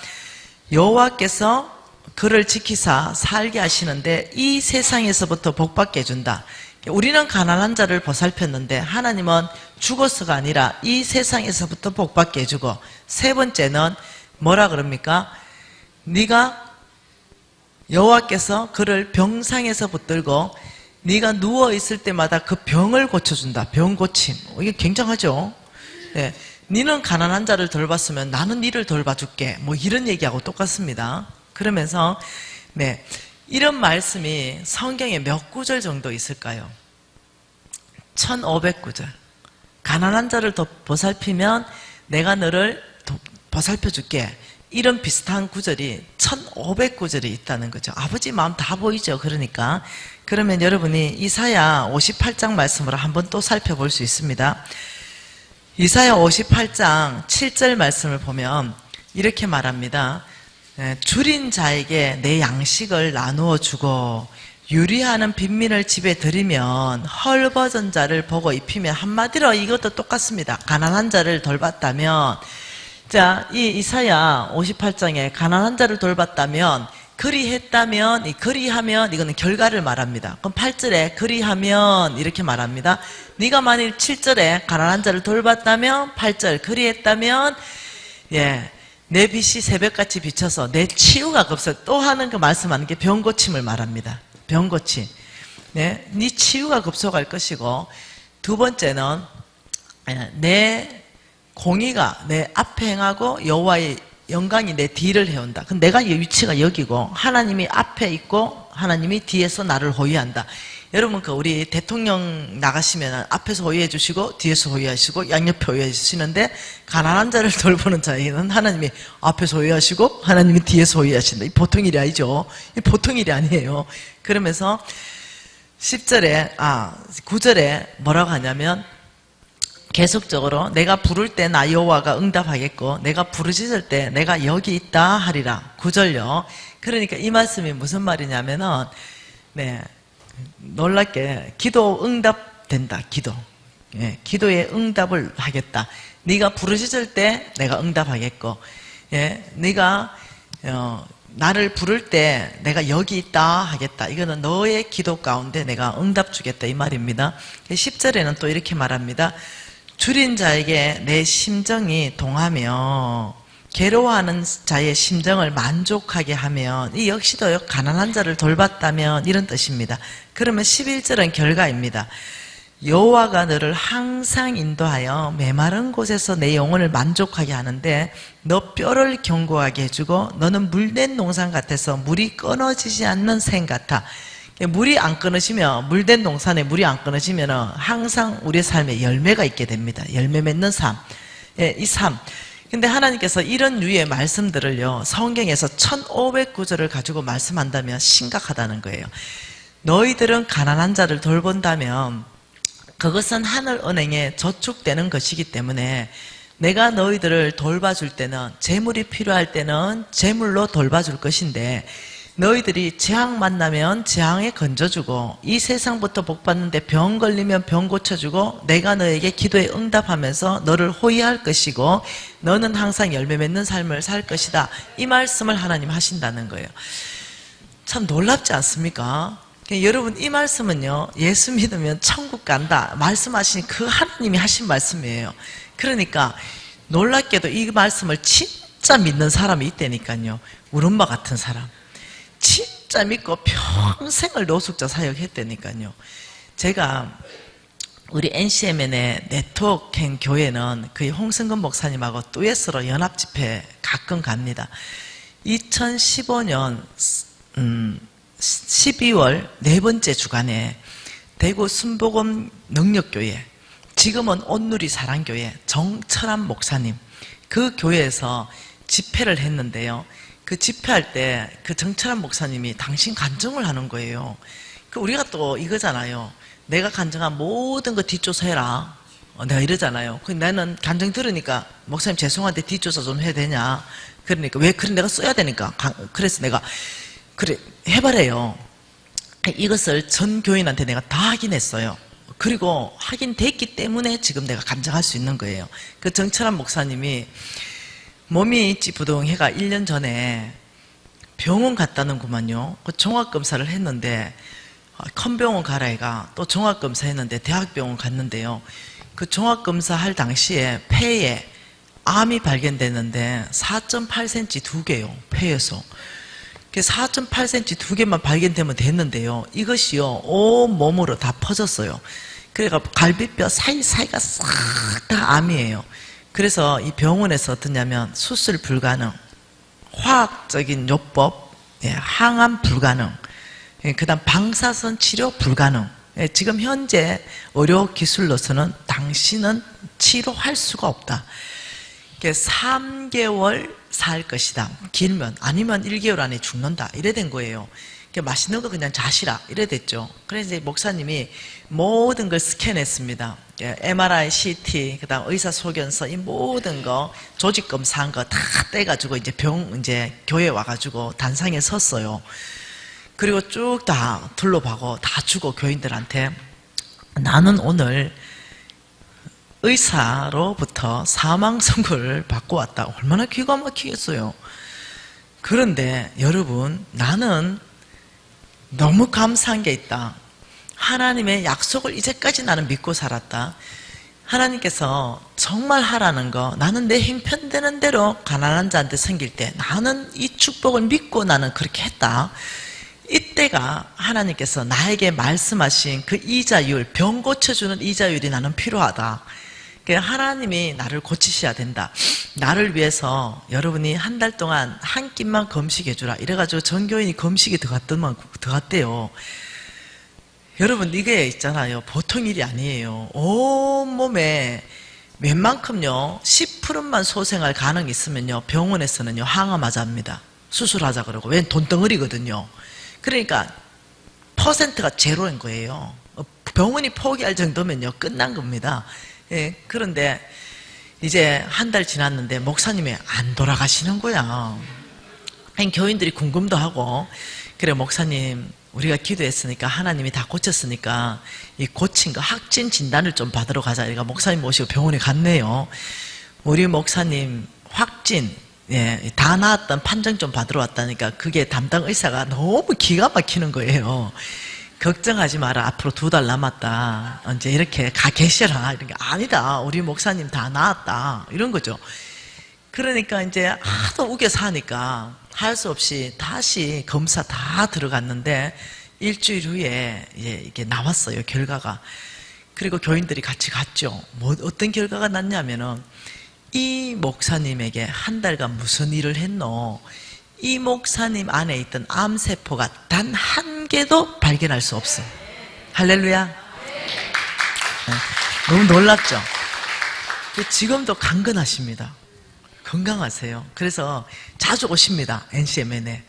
여호와께서 그를 지키사 살게 하시는데 이 세상에서부터 복받게 해준다. 우리는 가난한 자를 보살폈는데 하나님은 죽어서가 아니라 이 세상에서부터 복받게 해주고 세 번째는 뭐라 그럽니까? 네가 여호와께서 그를 병상에서 붙들고 네가 누워있을 때마다 그 병을 고쳐준다. 병 고침. 이게 굉장하죠? 네. 너는 가난한 자를 돌봤으면 나는 너를 돌봐줄게. 뭐 이런 얘기하고 똑같습니다. 그러면서 네, 이런 말씀이 성경에 몇 구절 정도 있을까요? 1500구절. 가난한 자를 더 보살피면 내가 너를 보살펴줄게. 이런 비슷한 구절이 1500구절이 있다는 거죠. 아버지 마음 다 보이죠. 그러니까 그러면 여러분이 이사야 58장 말씀으로 한번 또 살펴볼 수 있습니다. 이사야 58장 7절 말씀을 보면 이렇게 말합니다. 줄인 자에게 내 양식을 나누어 주고 유리하는 빈민을 집에 들이면 헐벗은 자를 보고 입히면 한마디로 이것도 똑같습니다. 가난한 자를 돌봤다면 자, 이 이사야 58장에 가난한 자를 돌봤다면 그리했다면 이 그리하면 이거는 결과를 말합니다. 그럼 8절에 그리하면 이렇게 말합니다. 네가 만일 7절에 가난한 자를 돌봤다면 8절 그리했다면 예 내 빛이 새벽같이 비쳐서 내 치유가 급서 또 하는 그 말씀하는 게 병고침을 말합니다. 병고침. 네 치유가 급속할 것이고 두 번째는 내 공의가 내 앞에 행하고 여호와의 영광이 내 뒤를 해온다. 그럼 내가 위치가 여기고 하나님이 앞에 있고 하나님이 뒤에서 나를 호위한다. 여러분 우리 대통령 나가시면 앞에서 호위해 주시고 뒤에서 호위하시고 양옆에 호위해 주시는데 가난한 자를 돌보는 자에게는 하나님이 앞에서 호위하시고 하나님이 뒤에서 호위하신다. 이 보통 일이 아니죠. 이 보통 일이 아니에요. 그러면서 9절에 뭐라고 하냐면 계속적으로 내가 부를 때 나 여호와가 응답하겠고 내가 부르짖을 때 내가 여기 있다 하리라. 9절요. 그러니까 이 말씀이 무슨 말이냐면은 놀랍게 기도 응답된다. 기도에 응답을 하겠다. 네가 부르짖을 때 내가 응답하겠고 네가 나를 부를 때 내가 여기 있다 하겠다. 이거는 너의 기도 가운데 내가 응답 주겠다 이 말입니다. 10절에는 또 이렇게 말합니다. 줄인 자에게 내 심정이 동하며 괴로워하는 자의 심정을 만족하게 하면 이 역시도 가난한 자를 돌봤다면 이런 뜻입니다. 그러면 11절은 결과입니다. 여호와가 너를 항상 인도하여 메마른 곳에서 내 영혼을 만족하게 하는데 너 뼈를 견고하게 해주고 너는 물된 농산 같아서 물이 끊어지지 않는 샘 같아. 물이 안 끊어지면 물된 농산에 물이 안 끊어지면 항상 우리의 삶에 열매가 있게 됩니다. 열매 맺는 삶. 이 삶. 근데 하나님께서 이런 류의 말씀들을요 성경에서 1500구절을 가지고 말씀한다면 심각하다는 거예요. 너희들은 가난한 자를 돌본다면 그것은 하늘은행에 저축되는 것이기 때문에 내가 너희들을 돌봐줄 때는 재물이 필요할 때는 재물로 돌봐줄 것인데 너희들이 재앙 만나면 재앙에 건져주고 이 세상부터 복받는데 병 걸리면 병 고쳐주고 내가 너에게 기도에 응답하면서 너를 호위할 것이고 너는 항상 열매 맺는 삶을 살 것이다. 이 말씀을 하나님 하신다는 거예요. 참 놀랍지 않습니까? 여러분 이 말씀은요 예수 믿으면 천국 간다 말씀하신 그 하나님이 하신 말씀이에요. 그러니까 놀랍게도 이 말씀을 진짜 믿는 사람이 있다니까요. 우리 엄마 같은 사람 진짜 믿고 평생을 노숙자 사역했다니까요. 제가 우리 NCMN의 네트워크행 교회는 그 홍승근 목사님하고 듀엣으로 연합집회 가끔 갑니다. 2015년 12월 네 번째 주간에 대구 순복음 능력교회, 지금은 온누리 사랑교회 정철한 목사님 그 교회에서 집회를 했는데요. 그 집회할 때 그 정철한 목사님이 당신 간증을 하는 거예요. 그 우리가 또 이거잖아요. 내가 간증한 모든 거 뒷조사해라. 내가 이러잖아요. 그 나는 간증 들으니까 목사님 죄송한데 뒷조사 좀 해야 되냐. 그러니까 왜 그래 내가 써야 되니까. 그래서 내가 그래 해봐래요. 이것을 전 교인한테 내가 다 확인했어요. 그리고 확인됐기 때문에 지금 내가 간증할 수 있는 거예요. 그 정철한 목사님이 몸이 찌부둥해가 1년 전에 병원 갔다는구만요. 그 종합검사를 했는데 큰 병원 가라 해가 또 종합검사 했는데 대학병원 갔는데요. 그 종합검사 할 당시에 폐에 암이 발견됐는데 4.8cm 두 개요. 폐에서. 4.8cm 두 개만 발견되면 됐는데요. 이것이요 온 몸으로 다 퍼졌어요. 그러니까 갈비뼈 사이사이가 싹 다 암이에요. 그래서 이 병원에서 어떠냐면 수술 불가능, 화학적인 요법, 항암 불가능, 그 다음 방사선 치료 불가능. 지금 현재 의료 기술로서는 당신은 치료할 수가 없다. 3개월 살 것이다. 길면 아니면 1개월 안에 죽는다. 이래 된 거예요. 맛있는 거 그냥 자시라. 이래 됐죠. 그래서 이제 목사님이 모든 걸 스캔했습니다. MRI, CT, 그 다음 의사소견서, 이 모든 거, 조직 검사한 거 다 떼가지고 이제 교회 와가지고 단상에 섰어요. 그리고 쭉 다 둘러봐고 다 주고 교인들한테 나는 오늘 의사로부터 사망 선고를 받고 왔다. 얼마나 기가 막히겠어요. 그런데 여러분 나는 너무 감사한 게 있다. 하나님의 약속을 이제까지 나는 믿고 살았다. 하나님께서 정말 하라는 거, 나는 내 형편되는 대로 가난한 자한테 섬길 때 나는 이 축복을 믿고 나는 그렇게 했다. 이때가 하나님께서 나에게 말씀하신 그 이자율, 병 고쳐주는 이자율이 나는 필요하다. 하나님이 나를 고치셔야 된다. 나를 위해서 여러분이 한 달 동안 한 끼만 금식해주라. 이래가지고 전교인이 금식이 들어갔대요. 여러분, 이게 있잖아요. 보통 일이 아니에요. 온몸에 웬만큼요, 10%만 소생할 가능이 있으면요, 병원에서는요, 항암하자 합니다. 수술하자 그러고. 웬 돈덩어리거든요. 그러니까, 퍼센트가 제로인 거예요. 병원이 포기할 정도면요, 끝난 겁니다. 예, 그런데, 이제 한 달 지났는데, 목사님이 안 돌아가시는 거야. 교인들이 궁금도 하고, 그래, 목사님, 우리가 기도했으니까 하나님이 다 고쳤으니까 이 고친 거 확진 진단을 좀 받으러 가자. 그러니까 목사님 모시고 병원에 갔네요. 우리 목사님 확진, 예, 다 나았던 판정 좀 받으러 왔다니까 그게 담당 의사가 너무 기가 막히는 거예요. 걱정하지 마라. 앞으로 2달 남았다. 이제 이렇게 가 계셔라. 이런 게 아니다. 우리 목사님 다 나았다. 이런 거죠. 그러니까 이제 하도 우겨서 하니까 할 수 없이 다시 검사 다 들어갔는데 일주일 후에 이게 나왔어요, 결과가. 그리고 교인들이 같이 갔죠. 어떤 결과가 났냐면은 이 목사님에게 한 달간 무슨 일을 했노? 이 목사님 안에 있던 암세포가 단 한 개도 발견할 수 없어. 할렐루야. 네, 너무 놀랍죠? 지금도 강건하십니다. 건강하세요. 그래서 자주 오십니다. NCMN에.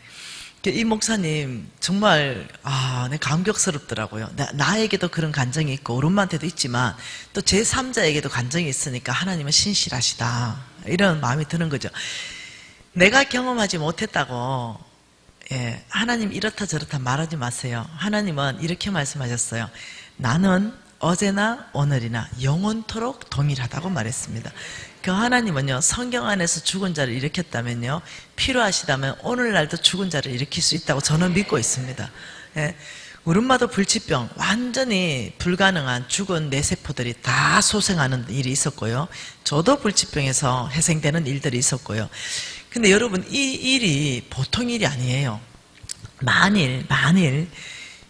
이 목사님 정말 감격스럽더라고요. 나에게도 그런 간정이 있고 오른마한테도 있지만 또 제3자에게도 간정이 있으니까 하나님은 신실하시다. 이런 마음이 드는 거죠. 내가 경험하지 못했다고 하나님 이렇다 저렇다 말하지 마세요. 하나님은 이렇게 말씀하셨어요. 나는 어제나 오늘이나 영원토록 동일하다고 말했습니다. 그 하나님은요, 성경 안에서 죽은 자를 일으켰다면요, 필요하시다면 오늘날도 죽은 자를 일으킬 수 있다고 저는 믿고 있습니다. 예, 우리 엄마도 불치병, 완전히 불가능한 죽은 뇌세포들이 다 소생하는 일이 있었고요. 저도 불치병에서 회생되는 일들이 있었고요. 근데 여러분, 이 일이 보통 일이 아니에요. 만일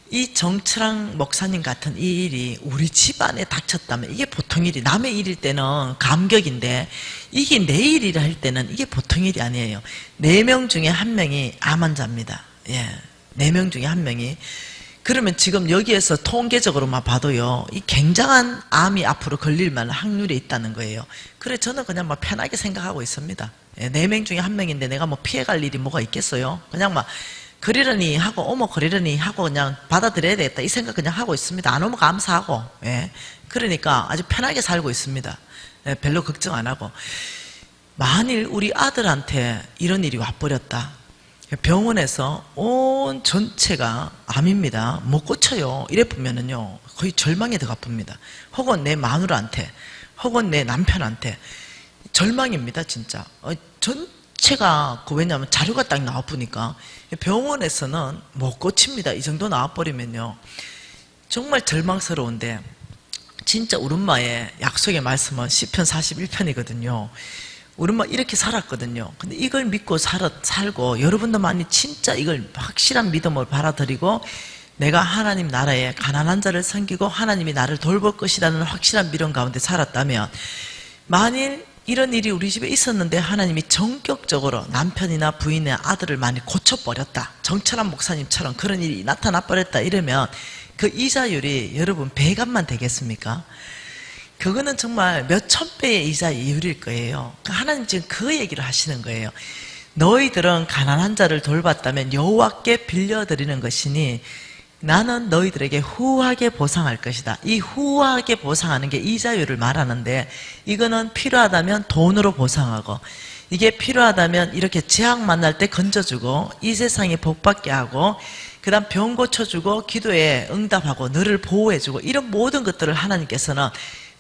이 정철랑 목사님 같은 이 일이 우리 집안에 닥쳤다면 이게 보통 일이, 남의 일일 때는 감격인데 이게 내 일이라 할 때는 이게 보통 일이 아니에요. 4명 중에 1명이 암 환자입니다. 예, 4명 중에 1명이. 그러면 지금 여기에서 통계적으로만 봐도요, 이 굉장한 암이 앞으로 걸릴 만한 확률이 있다는 거예요. 그래, 저는 그냥 막 편하게 생각하고 있습니다. 예, 4명 중에 1명인데 내가 뭐 피해갈 일이 뭐가 있겠어요? 그냥 막 그러려니 하고 오면 그러려니 하고 그냥 받아들여야 되겠다 이 생각 그냥 하고 있습니다. 안 오면 감사하고. 예. 그러니까 아주 편하게 살고 있습니다. 예, 별로 걱정 안 하고. 만일 우리 아들한테 이런 일이 와버렸다. 병원에서 온 전체가 암입니다. 못 고쳐요. 이래 보면은요, 거의 절망에 들어가 봅니다. 혹은 내 마누라한테, 혹은 내 남편한테 절망입니다, 진짜. 전체가 왜냐하면 자료가 딱 나와보니까 병원에서는 못 고칩니다. 이 정도 나와버리면요, 정말 절망스러운데, 진짜 우리 엄마의 약속의 말씀은 시편 41편이거든요. 우리 엄마 이렇게 살았거든요. 근데 이걸 믿고 살고, 여러분도 많이 진짜 이걸 확실한 믿음을 받아들이고, 내가 하나님 나라에 가난한 자를 섬기고 하나님이 나를 돌볼 것이라는 확실한 믿음 가운데 살았다면, 만일 이런 일이 우리 집에 있었는데 하나님이 전격적으로 남편이나 부인이나 아들을 많이 고쳐버렸다, 정철한 목사님처럼 그런 일이 나타나버렸다 이러면 그 이자율이 여러분 배값만 되겠습니까? 그거는 정말 몇 천 배의 이자율일 거예요. 하나님 지금 그 얘기를 하시는 거예요. 너희들은 가난한 자를 돌봤다면 여호와께 빌려드리는 것이니 나는 너희들에게 후하게 보상할 것이다. 이 후하게 보상하는 게 이자율을 말하는데, 이거는 필요하다면 돈으로 보상하고, 이게 필요하다면 이렇게 재앙 만날 때 건져주고, 이 세상에 복받게 하고, 그 다음 병 고쳐주고, 기도에 응답하고, 너를 보호해주고, 이런 모든 것들을 하나님께서는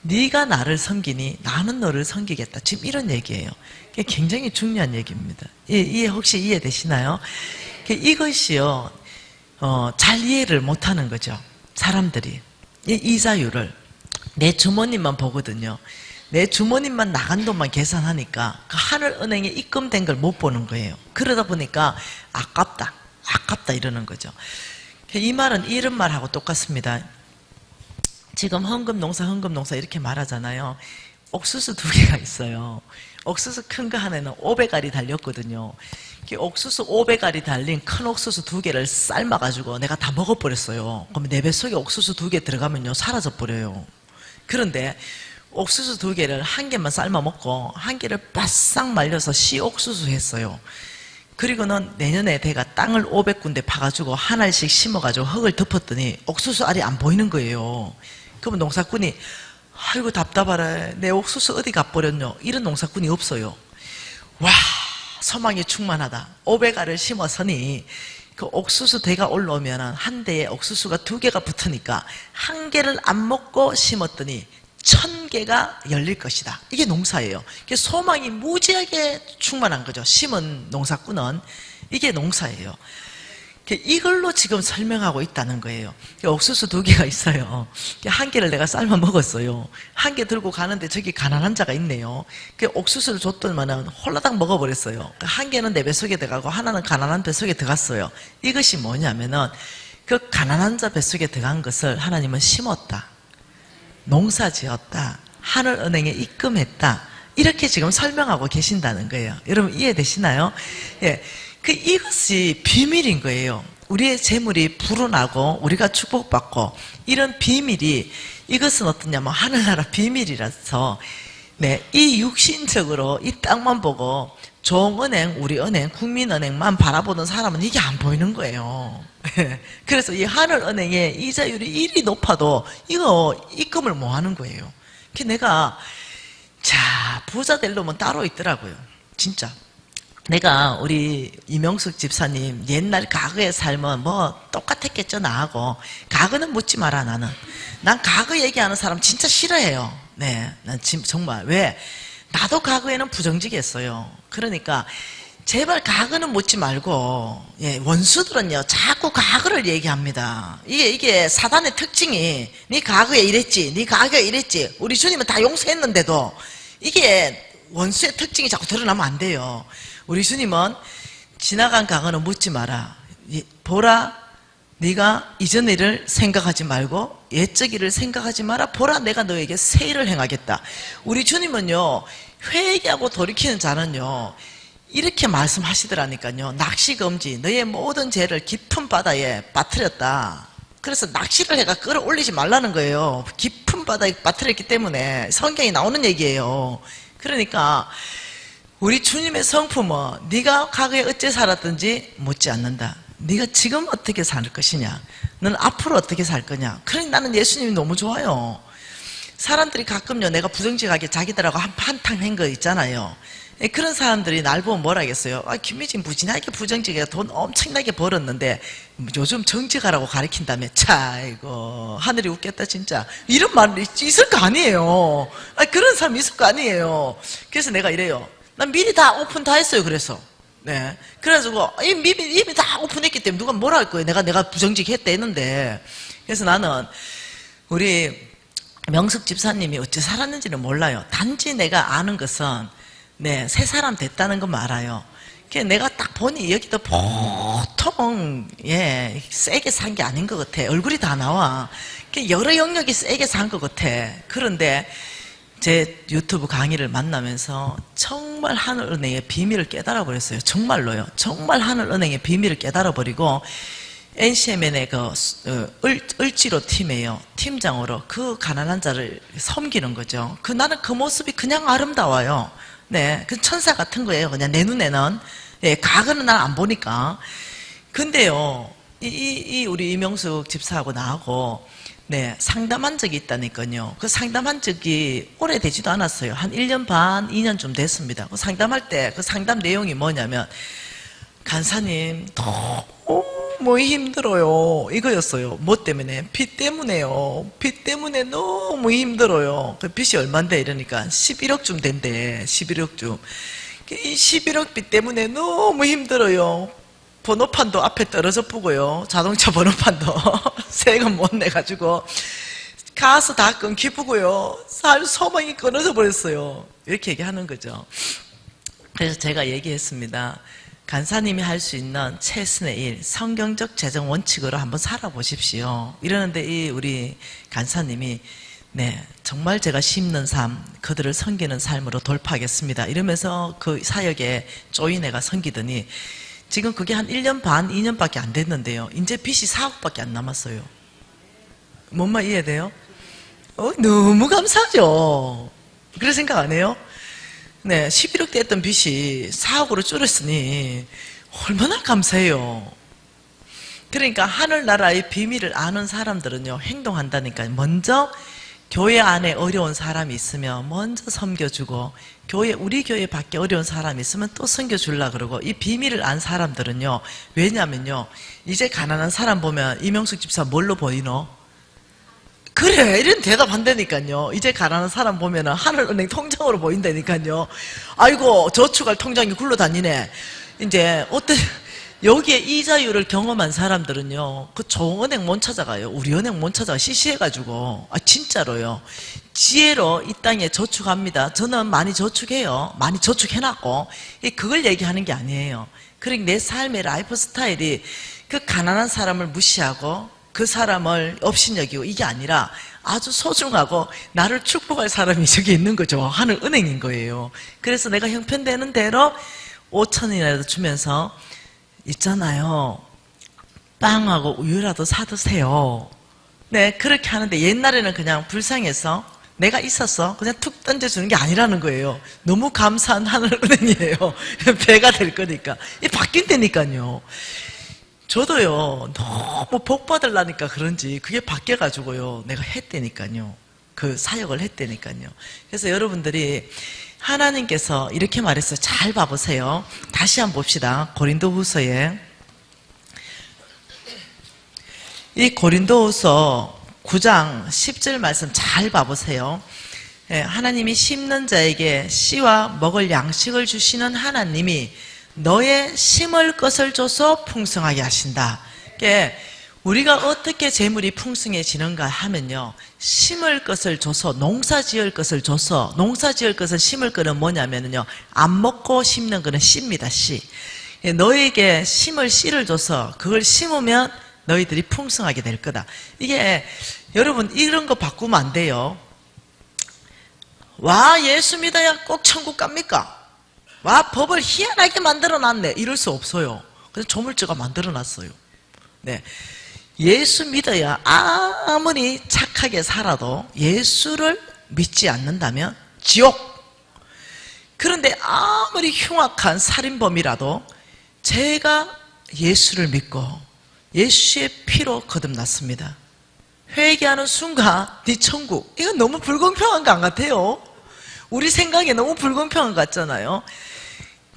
네가 나를 섬기니 나는 너를 섬기겠다. 지금 이런 얘기예요. 이게 굉장히 중요한 얘기입니다. 혹시 이해되시나요? 이것이요, 잘 이해를 못하는 거죠. 사람들이. 이 이자율을. 내 주머니만 보거든요. 내 주머니만 나간 돈만 계산하니까 그 하늘은행에 입금된 걸 못 보는 거예요. 그러다 보니까 아깝다 이러는 거죠. 이 말은 이런 말하고 똑같습니다. 지금 헌금농사 이렇게 말하잖아요. 옥수수 2개가 있어요. 옥수수 큰 거 하나는 500알이 달렸거든요. 옥수수 500알이 달린 큰 옥수수 2개를 삶아가지고 내가 다 먹어버렸어요. 그럼 내 뱃속에 옥수수 2개 들어가면요 사라져버려요. 그런데 옥수수 2개를 1개만 삶아 먹고 1개를 바싹 말려서 씨옥수수 했어요. 그리고는 내년에 내가 땅을 500군데 파가지고 하나씩 심어가지고 흙을 덮었더니 옥수수 알이 안 보이는 거예요. 그러면 농사꾼이 아이고 답답하라 내 옥수수 어디 가버렸노 이런 농사꾼이 없어요. 와 소망이 충만하다. 500알을 심었으니 그 옥수수 대가 올라오면 한 대에 옥수수가 2개가 붙으니까 1개를 안 먹고 심었더니 1000개가 열릴 것이다. 이게 농사예요. 소망이 무지하게 충만한 거죠. 심은 농사꾼은 이게 농사예요. 이걸로 지금 설명하고 있다는 거예요. 옥수수 2개가 있어요. 1개를 내가 삶아 먹었어요. 1개 들고 가는데 저기 가난한 자가 있네요. 옥수수를 줬더니만 홀라당 먹어버렸어요. 1개는 내 뱃속에 들어가고 하나는 가난한 뱃속에 들어갔어요. 이것이 뭐냐면은 그 가난한 자 뱃속에 들어간 것을 하나님은 심었다. 농사 지었다. 하늘은행에 입금했다. 이렇게 지금 설명하고 계신다는 거예요. 여러분 이해되시나요? 예. 이것이 비밀인 거예요. 우리의 재물이 불어나고 우리가 축복받고 이런 비밀이 이것은 어떠냐면 하늘나라 비밀이라서 네, 이 육신적으로 이 땅만 보고 종은행, 우리은행, 국민은행만 바라보는 사람은 이게 안 보이는 거예요. 그래서 이 하늘은행의 이자율이 1이 높아도 이거 입금을 못 하는 거예요. 내가 자 부자 될 놈은 따로 있더라고요. 진짜. 내가 우리 이명숙 집사님 옛날 과거의 삶은 뭐 똑같았겠죠 나하고. 과거는 묻지 마라 나는. 난 과거 얘기하는 사람 진짜 싫어해요. 네, 난 정말. 왜? 나도 과거에는 부정직했어요. 그러니까 제발 과거는 묻지 말고 예, 원수들은요 자꾸 과거를 얘기합니다. 이게 사단의 특징이 네 과거에 이랬지 네 과거에 이랬지 우리 주님은 다 용서했는데도 이게 원수의 특징이 자꾸 드러나면 안 돼요. 우리 주님은 지나간 과거는 묻지 마라. 보라 네가 이전 일을 생각하지 말고 옛적 일을 생각하지 마라. 보라 내가 너에게 새 일을 행하겠다. 우리 주님은요 회개하고 돌이키는 자는요 이렇게 말씀하시더라니까요. 낚시금지 너의 모든 죄를 깊은 바다에 빠뜨렸다. 그래서 낚시를 해가 끌어올리지 말라는 거예요. 깊은 바다에 빠뜨렸기 때문에 성경이 나오는 얘기예요. 그러니까 우리 주님의 성품은 네가 과거에 어째 살았든지 묻지 않는다. 네가 지금 어떻게 살 것이냐 너는 앞으로 어떻게 살 거냐. 그러니 나는 예수님이 너무 좋아요. 사람들이 가끔요 내가 부정직하게 자기들하고 한탕 한 거 있잖아요. 그런 사람들이 날 보면 뭐라 하겠어요. 김미진 무진하게 부정직해 돈 엄청나게 벌었는데 요즘 정직하라고 가르친다며. 자 이거 하늘이 웃겠다 진짜. 이런 말이 있을 거 아니에요. 그런 사람 있을 거 아니에요. 그래서 내가 이래요. 난 미리 다 오픈 다 했어요. 그래서 네. 그래가지고 이미 다 오픈했기 때문에 누가 뭐라 할 거예요. 내가 부정직했다 했는데. 그래서 나는 우리 명숙 집사님이 어찌 살았는지는 몰라요. 단지 내가 아는 것은 네, 새 사람 됐다는 건 알아요. 내가 딱 보니 여기도 보통 예 세게 산 게 아닌 것 같아. 얼굴이 다 나와. 여러 영역이 세게 산 것 같아. 그런데 제 유튜브 강의를 만나면서 정말 하늘은행의 비밀을 깨달아 버렸어요. 정말로요. 정말 하늘은행의 비밀을 깨달아 버리고 NCMN의 을지로 팀이에요. 팀장으로 그 가난한 자를 섬기는 거죠. 나는 그 모습이 그냥 아름다워요. 네, 그 천사 같은 거예요. 그냥 내 눈에는. 예, 과거는 난 안 보니까. 근데요, 우리 이명숙 집사하고 나하고 네, 상담한 적이 있다니까요. 그 상담한 적이 오래되지도 않았어요. 한 1년 반, 2년쯤 됐습니다. 그 상담할 때 그 상담 내용이 뭐냐면 간사님 너무 힘들어요. 이거였어요. 뭐 때문에? 빚 때문에요. 빚 때문에 너무 힘들어요. 그 빚이 얼만데 이러니까 11억쯤 된대. 11억쯤. 이 11억 빚 때문에 너무 힘들어요. 번호판도 앞에 떨어져 보고요. 자동차 번호판도 세금 못 내가지고 가서 다 끊기고요. 소망이 끊어져 버렸어요. 이렇게 얘기하는 거죠. 그래서 제가 얘기했습니다. 간사님이 할 수 있는 최선의 일, 성경적 재정 원칙으로 한번 살아보십시오. 이러는데 우리 간사님이 네, 정말 제가 심는 삶, 그들을 섬기는 삶으로 돌파하겠습니다. 이러면서 그 사역에 쪼인애가 섬기더니 지금 그게 한 1년 반, 2년밖에 안 됐는데요. 이제 빚이 4억밖에 안 남았어요. 뭔 말 이해돼요? 너무 감사하죠. 그런 생각 안 해요? 네, 11억 됐던 빚이 4억으로 줄었으니 얼마나 감사해요. 그러니까 하늘나라의 비밀을 아는 사람들은요, 행동한다니까요. 먼저 교회 안에 어려운 사람이 있으면 먼저 섬겨주고, 우리 교회 밖에 어려운 사람이 있으면 또 섬겨주려고 그러고, 이 비밀을 안 사람들은요, 왜냐면요, 이제 가난한 사람 보면 이명숙 집사 뭘로 보이노? 그래, 이런 대답 한다니까요. 이제 가난한 사람 보면은 하늘은행 통장으로 보인다니까요. 아이고, 저축할 통장이 굴러다니네. 이제, 여기에 이자율을 경험한 사람들은요, 그 좋은 은행 못 찾아가요. 우리 은행 못 찾아가. 시시해가지고. 진짜로요. 지혜로 이 땅에 저축합니다. 저는 많이 저축해요. 많이 저축해놨고. 그걸 얘기하는 게 아니에요. 그러니까 내 삶의 라이프 스타일이 그 가난한 사람을 무시하고, 그 사람을 업신여기고 이게 아니라 아주 소중하고 나를 축복할 사람이 저기 있는 거죠. 하늘 은행인 거예요. 그래서 내가 형편되는 대로 5,000원이라도 주면서 있잖아요. 빵하고 우유라도 사드세요. 네, 그렇게 하는데 옛날에는 그냥 불쌍해서 내가 있었어. 그냥 툭 던져주는 게 아니라는 거예요. 너무 감사한 하늘 은행이에요. 배가 될 거니까. 바뀐다니까요. 저도요, 너무 복 받으려니까 그런지 그게 바뀌어가지고요, 내가 했다니까요. 그 사역을 했다니까요. 그래서 여러분들이 하나님께서 이렇게 말했어요. 잘 봐보세요. 다시 한번 봅시다. 고린도후서에. 이 고린도후서 9장 10절 말씀 잘 봐보세요. 하나님이 심는 자에게 씨와 먹을 양식을 주시는 하나님이 너의 심을 것을 줘서 풍성하게 하신다. 그러니까 우리가 어떻게 재물이 풍성해지는가 하면요, 심을 것을 줘서, 농사 지을 것을 줘서, 농사 지을 것을 심을 거는 뭐냐면요, 안 먹고 심는 거는 씨입니다. 씨. 너에게 심을 씨를 줘서 그걸 심으면 너희들이 풍성하게 될 거다. 이게 여러분 이런 거 바꾸면 안 돼요. 와, 예수 믿어야 꼭 천국 갑니까? 와, 법을 희한하게 만들어놨네. 이럴 수 없어요. 그래서 조물주가 만들어놨어요. 네, 예수 믿어야 아무리 착하게 살아도 예수를 믿지 않는다면 지옥. 그런데 아무리 흉악한 살인범이라도 제가 예수를 믿고 예수의 피로 거듭났습니다. 회개하는 순간 네 천국. 이건 너무 불공평한 거 안 같아요? 우리 생각에 너무 불공평한 것 같잖아요.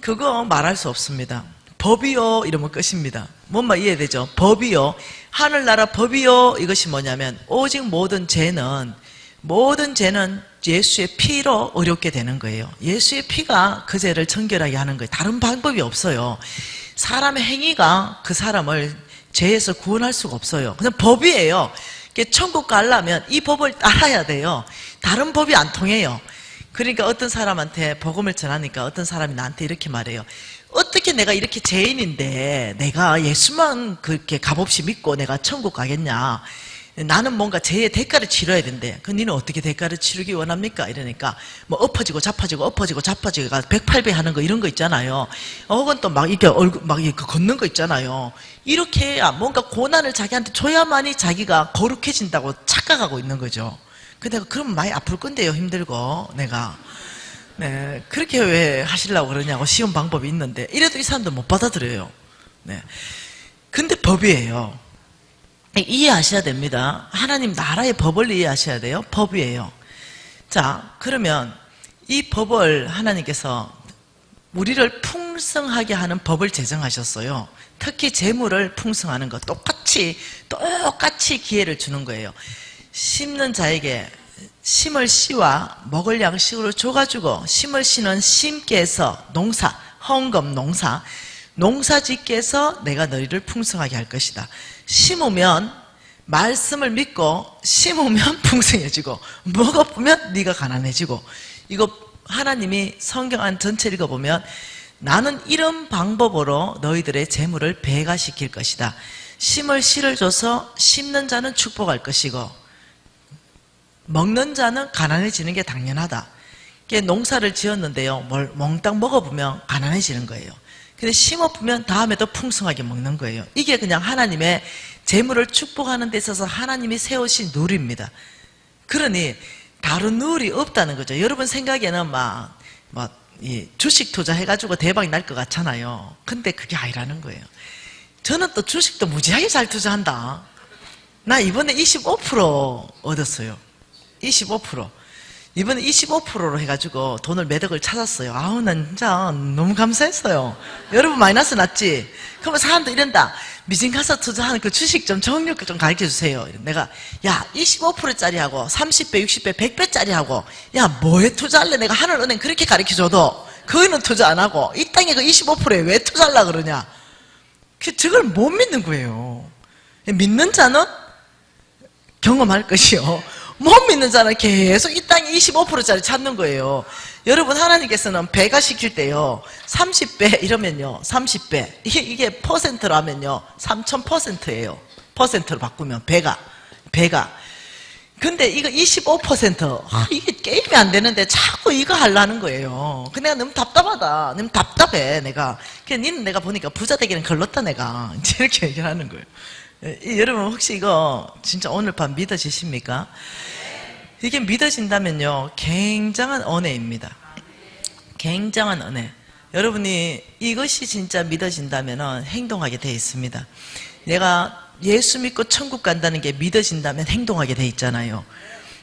그거 말할 수 없습니다. 법이요 이러면 끝입니다. 뭔 말 이해되죠? 법이요, 하늘나라 법이요, 이것이 뭐냐면 오직 모든 죄는 예수의 피로 어렵게 되는 거예요. 예수의 피가 그 죄를 정결하게 하는 거예요. 다른 방법이 없어요. 사람의 행위가 그 사람을 죄에서 구원할 수가 없어요. 그냥 법이에요. 천국 가려면 이 법을 따라야 돼요. 다른 법이 안 통해요. 그러니까 어떤 사람한테 복음을 전하니까 어떤 사람이 나한테 이렇게 말해요. 어떻게 내가 이렇게 죄인인데 내가 예수만 그렇게 값없이 믿고 내가 천국 가겠냐? 나는 뭔가 죄의 대가를 치러야 된대. 그 니는 어떻게 대가를 치르기 원합니까? 이러니까 뭐 엎어지고 자빠지고 108배 하는 거 이런 거 있잖아요. 혹은 또 막 이렇게 얼굴 막 이렇게 걷는 거 있잖아요. 이렇게 해야 뭔가 고난을 자기한테 줘야만이 자기가 거룩해진다고 착각하고 있는 거죠. 근데 그럼 많이 아플 건데요, 힘들고 내가. 네, 그렇게 왜 하시려고 그러냐고 쉬운 방법이 있는데 이래도 이 사람들 못 받아들여요. 네, 근데 법이에요. 이해하셔야 됩니다. 하나님 나라의 법을 이해하셔야 돼요. 법이에요. 자, 그러면 이 법을 하나님께서 우리를 풍성하게 하는 법을 제정하셨어요. 특히 재물을 풍성하는 것, 똑같이 기회를 주는 거예요. 심는 자에게 심을 씨와 먹을 양식으로 줘가지고, 심을 씨는 심께서 농사, 헌금 농사 짓게 해서 내가 너희를 풍성하게 할 것이다. 심으면 말씀을 믿고 심으면 풍성해지고 먹어보면 네가 가난해지고. 이거 하나님이 성경 안 전체 읽어보면 나는 이런 방법으로 너희들의 재물을 배가시킬 것이다. 심을 씨를 줘서 심는 자는 축복할 것이고 먹는 자는 가난해지는 게 당연하다. 농사를 지었는데요, 뭘 몽땅 먹어보면 가난해지는 거예요. 근데 심어보면 다음에 더 풍성하게 먹는 거예요. 이게 그냥 하나님의 재물을 축복하는 데 있어서 하나님이 세우신 룰입니다. 그러니 다른 룰이 없다는 거죠. 여러분 생각에는 이 주식 투자해가지고 대박이 날 것 같잖아요. 근데 그게 아니라는 거예요. 저는 또 주식도 무지하게 잘 투자한다. 나 이번에 25% 얻었어요. 25%. 이번에 25%로 해가지고 돈을 몇 억을 찾았어요. 아우, 난 진짜 너무 감사했어요. 여러분 마이너스 났지? 그러면 사람도 이런다. 미진 가서 투자하는 그 주식 좀 정력 좀 가르쳐 주세요. 내가, 야, 25%짜리 하고 30배, 60배, 100배짜리 하고, 야, 뭐에 투자할래? 내가 하늘은행 그렇게 가르쳐 줘도 거기는 투자 안 하고 이 땅에 그 25%에 왜 투자하려고 그러냐? 저걸 못 믿는 거예요. 믿는 자는 경험할 것이요. 못 믿는 자는 계속 이 땅에 25%짜리 찾는 거예요. 여러분 하나님께서는 배가 시킬 때요 30배 이러면요 30배 이게 퍼센트로 하면요 3000%예요. 퍼센트로 바꾸면 배가 근데 이거 25% 이게 게임이 안 되는데 자꾸 이거 하려는 거예요. 근데 내가 너무 답답하다. 너무 답답해 내가. 그냥 니는 내가 보니까 부자 되기는 걸렀다 내가. 이렇게 얘기를 하는 거예요. 여러분 혹시 이거 진짜 오늘 밤 믿어지십니까? 이게 믿어진다면요 굉장한 은혜입니다. 굉장한 은혜. 여러분이 이것이 진짜 믿어진다면 행동하게 되어 있습니다. 내가 예수 믿고 천국 간다는 게 믿어진다면 행동하게 돼 있잖아요.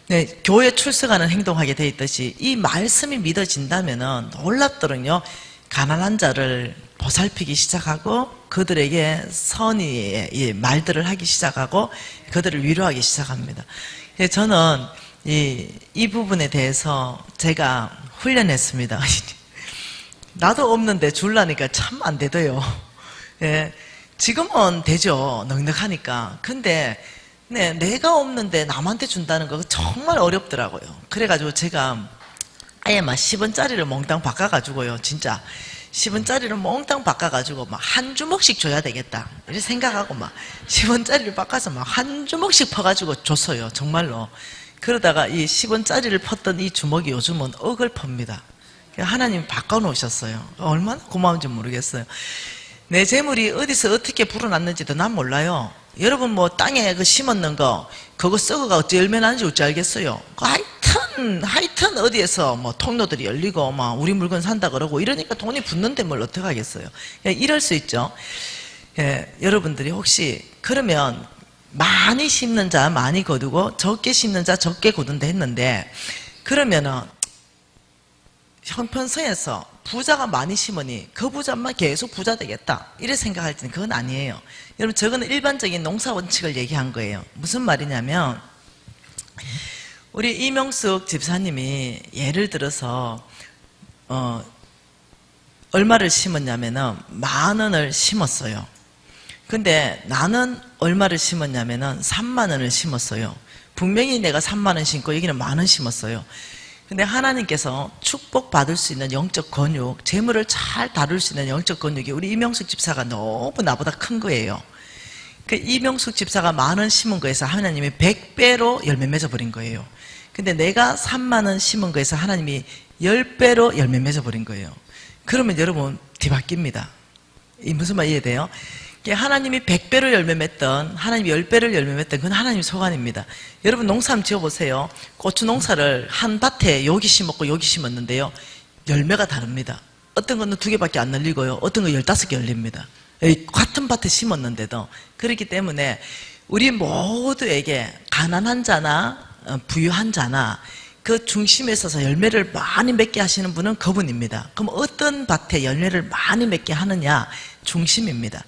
네, 교회 출석하는 행동하게 돼 있듯이 이 말씀이 믿어진다면 놀랍도록요 가난한 자를 보살피기 시작하고 그들에게 선의의 말들을 하기 시작하고 그들을 위로하기 시작합니다. 저는 이 부분에 대해서 제가 훈련했습니다. 나도 없는데 줄라니까 참 안 되더요. 예, 지금은 되죠. 넉넉하니까. 근데 내가 없는데 남한테 준다는 거 정말 어렵더라고요. 그래가지고 제가 아예 막 10원짜리를 몽땅 바꿔가지고요. 진짜 10원짜리를 몽땅 바꿔가지고 막 한 주먹씩 줘야 되겠다. 이렇게 생각하고 막 10원짜리를 바꿔서 막 한 주먹씩 퍼가지고 줬어요. 정말로. 그러다가 이 10원짜리를 펐던 이 주먹이 요즘은 억을 팝니다. 하나님 바꿔놓으셨어요. 얼마나 고마운지 모르겠어요. 내 재물이 어디서 어떻게 불어났는지도 난 몰라요. 여러분 뭐 땅에 그 심었는 거 그거 썩어가 어찌 열매 나는지 어찌 알겠어요. 하여튼 어디에서 뭐 통로들이 열리고 막 우리 물건 산다 그러고 이러니까 돈이 붙는데 뭘 어떻게 하겠어요. 이럴 수 있죠. 예, 여러분들이 혹시 그러면 많이 심는 자 많이 거두고 적게 심는 자 적게 거둔다 했는데 그러면은 형편성에서 부자가 많이 심으니 그 부자만 계속 부자 되겠다 이렇게 생각할 때는 그건 아니에요. 여러분 저거는 일반적인 농사 원칙을 얘기한 거예요. 무슨 말이냐면 우리 이명숙 집사님이 예를 들어서 얼마를 심었냐면은 10,000원을 심었어요. 근데 나는 얼마를 심었냐면은 30,000원을 심었어요. 분명히 내가 30,000원 심고 여기는 10,000원 심었어요. 근데 하나님께서 축복받을 수 있는 영적 권육, 재물을 잘 다룰 수 있는 영적 권육이 우리 이명숙 집사가 너무 나보다 큰 거예요. 그 이명숙 집사가 10,000원 심은 거에서 하나님이 100배로 열매 맺어버린 거예요. 근데 내가 30,000원 심은 거에서 하나님이 10배로 열매 맺어버린 거예요. 그러면 여러분 뒤바뀝니다. 이 무슨 말 이해돼요? 하나님이 100배로 열매 맺던 하나님이 10배를 열매 맺던 그건 하나님의 소관입니다. 여러분 농사 한번 지어보세요. 고추 농사를 한 밭에 여기 심었고 여기 심었는데요 열매가 다릅니다. 어떤 거는 2개밖에 안 열리고요 어떤 거 15개 열립니다. 같은 밭에 심었는데도. 그렇기 때문에 우리 모두에게 가난한 자나 부유한 자나 그 중심에 있어서 열매를 많이 맺게 하시는 분은 그분입니다. 그럼 어떤 밭에 열매를 많이 맺게 하느냐? 중심입니다.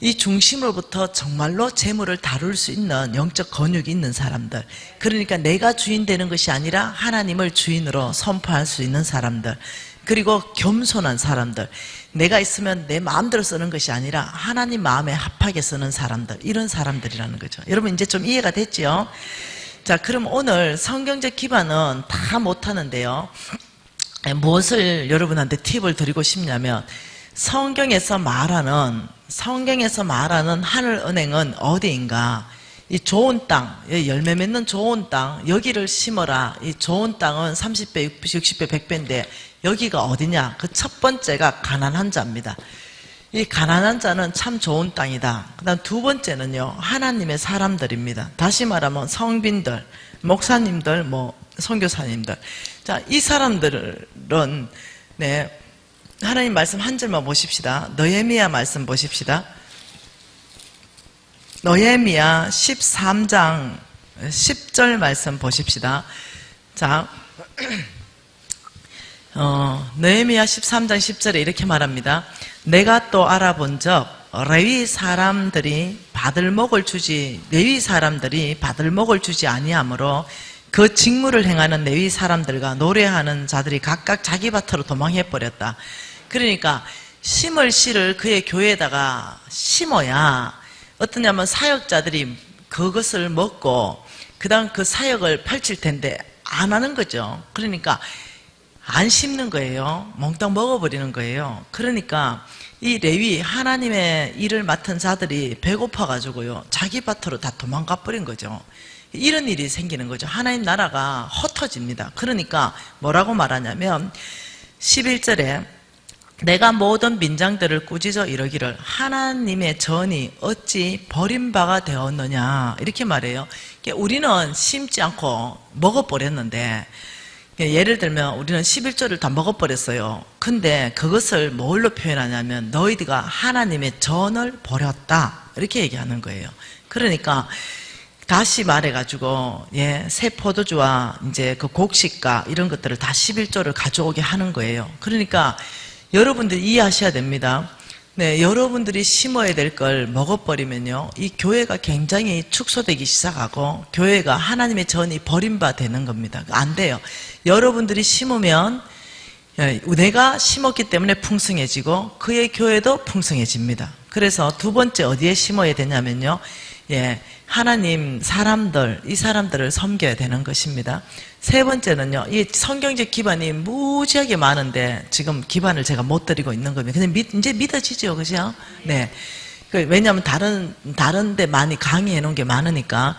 이 중심으로부터 정말로 재물을 다룰 수 있는 영적 권육이 있는 사람들, 그러니까 내가 주인 되는 것이 아니라 하나님을 주인으로 선포할 수 있는 사람들, 그리고 겸손한 사람들, 내가 있으면 내 마음대로 쓰는 것이 아니라 하나님 마음에 합하게 쓰는 사람들, 이런 사람들이라는 거죠. 여러분 이제 좀 이해가 됐죠? 자, 그럼 오늘 성경적 기반은 다 못하는데요, 무엇을 여러분한테 팁을 드리고 싶냐면, 성경에서 말하는 하늘 은행은 어디인가? 이 좋은 땅, 열매 맺는 좋은 땅, 여기를 심어라. 이 좋은 땅은 30배, 60배, 100배인데 여기가 어디냐? 그 첫 번째가 가난한 자입니다. 이 가난한 자는 참 좋은 땅이다. 그 다음 두 번째는요, 하나님의 사람들입니다. 다시 말하면 성빈들, 목사님들, 선교사님들. 자, 이 사람들은, 네, 하나님 말씀 한 절만 보십시다. 느헤미야 말씀 보십시다. 느헤미야 13장 10절 말씀 보십시다. 자, 느헤미야 13장 10절에 이렇게 말합니다. 내가 또 알아본 적 레위 사람들이 받을 목을 주지 아니하므로 그 직무를 행하는 레위 사람들과 노래하는 자들이 각각 자기 밭으로 도망해 버렸다. 그러니까 심을 씨를 그의 교회에다가 심어야 어떠냐면 사역자들이 그것을 먹고 그 다음 그 사역을 펼칠 텐데 안 하는 거죠. 그러니까 안 심는 거예요. 몽땅 먹어버리는 거예요. 그러니까 이 레위 하나님의 일을 맡은 자들이 배고파가지고요, 자기 밭으로 다 도망가 버린 거죠. 이런 일이 생기는 거죠. 하나님 나라가 흩어집니다. 그러니까 뭐라고 말하냐면 11절에 내가 모든 민장들을 꾸짖어 이러기를 하나님의 전이 어찌 버림바가 되었느냐, 이렇게 말해요. 우리는 심지 않고 먹어버렸는데, 예를 들면 우리는 11조를 다 먹어버렸어요. 근데 그것을 뭘로 표현하냐면 너희가 하나님의 전을 버렸다, 이렇게 얘기하는 거예요. 그러니까 다시 말해가지고, 새 포도주와 이제 그 곡식과 이런 것들을 다 11조를 가져오게 하는 거예요. 그러니까 여러분들이 이해하셔야 됩니다. 네, 여러분들이 심어야 될 걸 먹어버리면요, 이 교회가 굉장히 축소되기 시작하고 교회가 하나님의 전이 버림바 되는 겁니다. 안 돼요. 여러분들이 심으면 내가 심었기 때문에 풍성해지고 그의 교회도 풍성해집니다. 그래서 두 번째 어디에 심어야 되냐면요, 하나님 사람들, 이 사람들을 섬겨야 되는 것입니다. 세 번째는요, 이 성경적 기반이 무지하게 많은데 지금 기반을 제가 못 드리고 있는 겁니다. 근데 이제 믿어지죠, 그죠? 네. 왜냐하면 다른 데 많이 강의해 놓은 게 많으니까.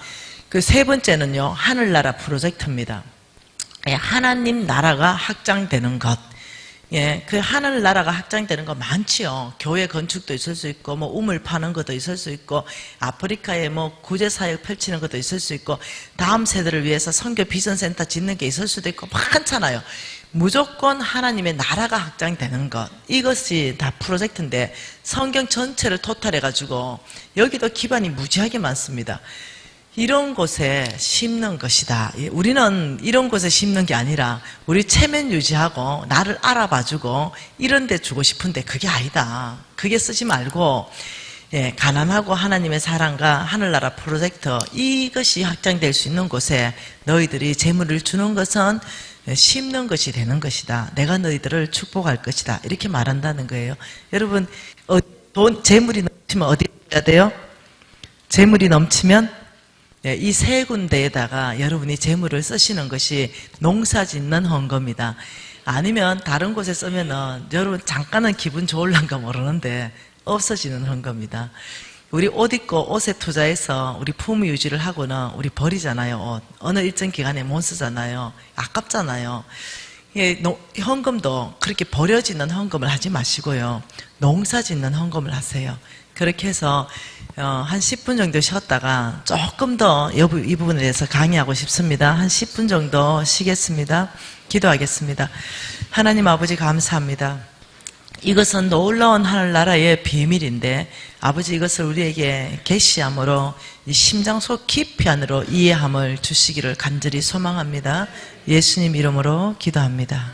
그 세 번째는요, 하늘나라 프로젝트입니다. 하나님 나라가 확장되는 것. 그 하늘나라가 확장되는 거 많지요. 교회 건축도 있을 수 있고, 우물 파는 것도 있을 수 있고, 아프리카에 구제사역 펼치는 것도 있을 수 있고, 다음 세대를 위해서 선교 비전센터 짓는 게 있을 수도 있고, 많잖아요. 무조건 하나님의 나라가 확장되는 것, 이것이 다 프로젝트인데 성경 전체를 토탈해가지고 여기도 기반이 무지하게 많습니다. 이런 곳에 심는 것이다. 우리는 이런 곳에 심는 게 아니라 우리 체면 유지하고 나를 알아봐주고 이런 데 주고 싶은데 그게 아니다. 그게 쓰지 말고 가난하고 하나님의 사랑과 하늘나라 프로젝트, 이것이 확장될 수 있는 곳에 너희들이 재물을 주는 것은 심는 것이 되는 것이다. 내가 너희들을 축복할 것이다. 이렇게 말한다는 거예요. 여러분, 재물이 넘치면 어디 해야 돼요? 재물이 넘치면 이 세 군데에다가 여러분이 재물을 쓰시는 것이 농사 짓는 헌금이다. 아니면 다른 곳에 쓰면은 여러분 잠깐은 기분 좋을란가 모르는데 없어지는 헌금이다. 우리 옷 입고 옷에 투자해서 우리 품위 유지를 하고는 우리 버리잖아요. 옷. 어느 일정 기간에 못 쓰잖아요. 아깝잖아요. 헌금도 그렇게 버려지는 헌금을 하지 마시고요, 농사 짓는 헌금을 하세요. 그렇게 해서 한 10분 정도 쉬었다가 조금 더 이 부분에 대해서 강의하고 싶습니다. 한 10분 정도 쉬겠습니다. 기도하겠습니다. 하나님 아버지 감사합니다. 이것은 놀라운 하늘나라의 비밀인데 아버지, 이것을 우리에게 계시함으로 이 심장 속 깊이 안으로 이해함을 주시기를 간절히 소망합니다. 예수님 이름으로 기도합니다.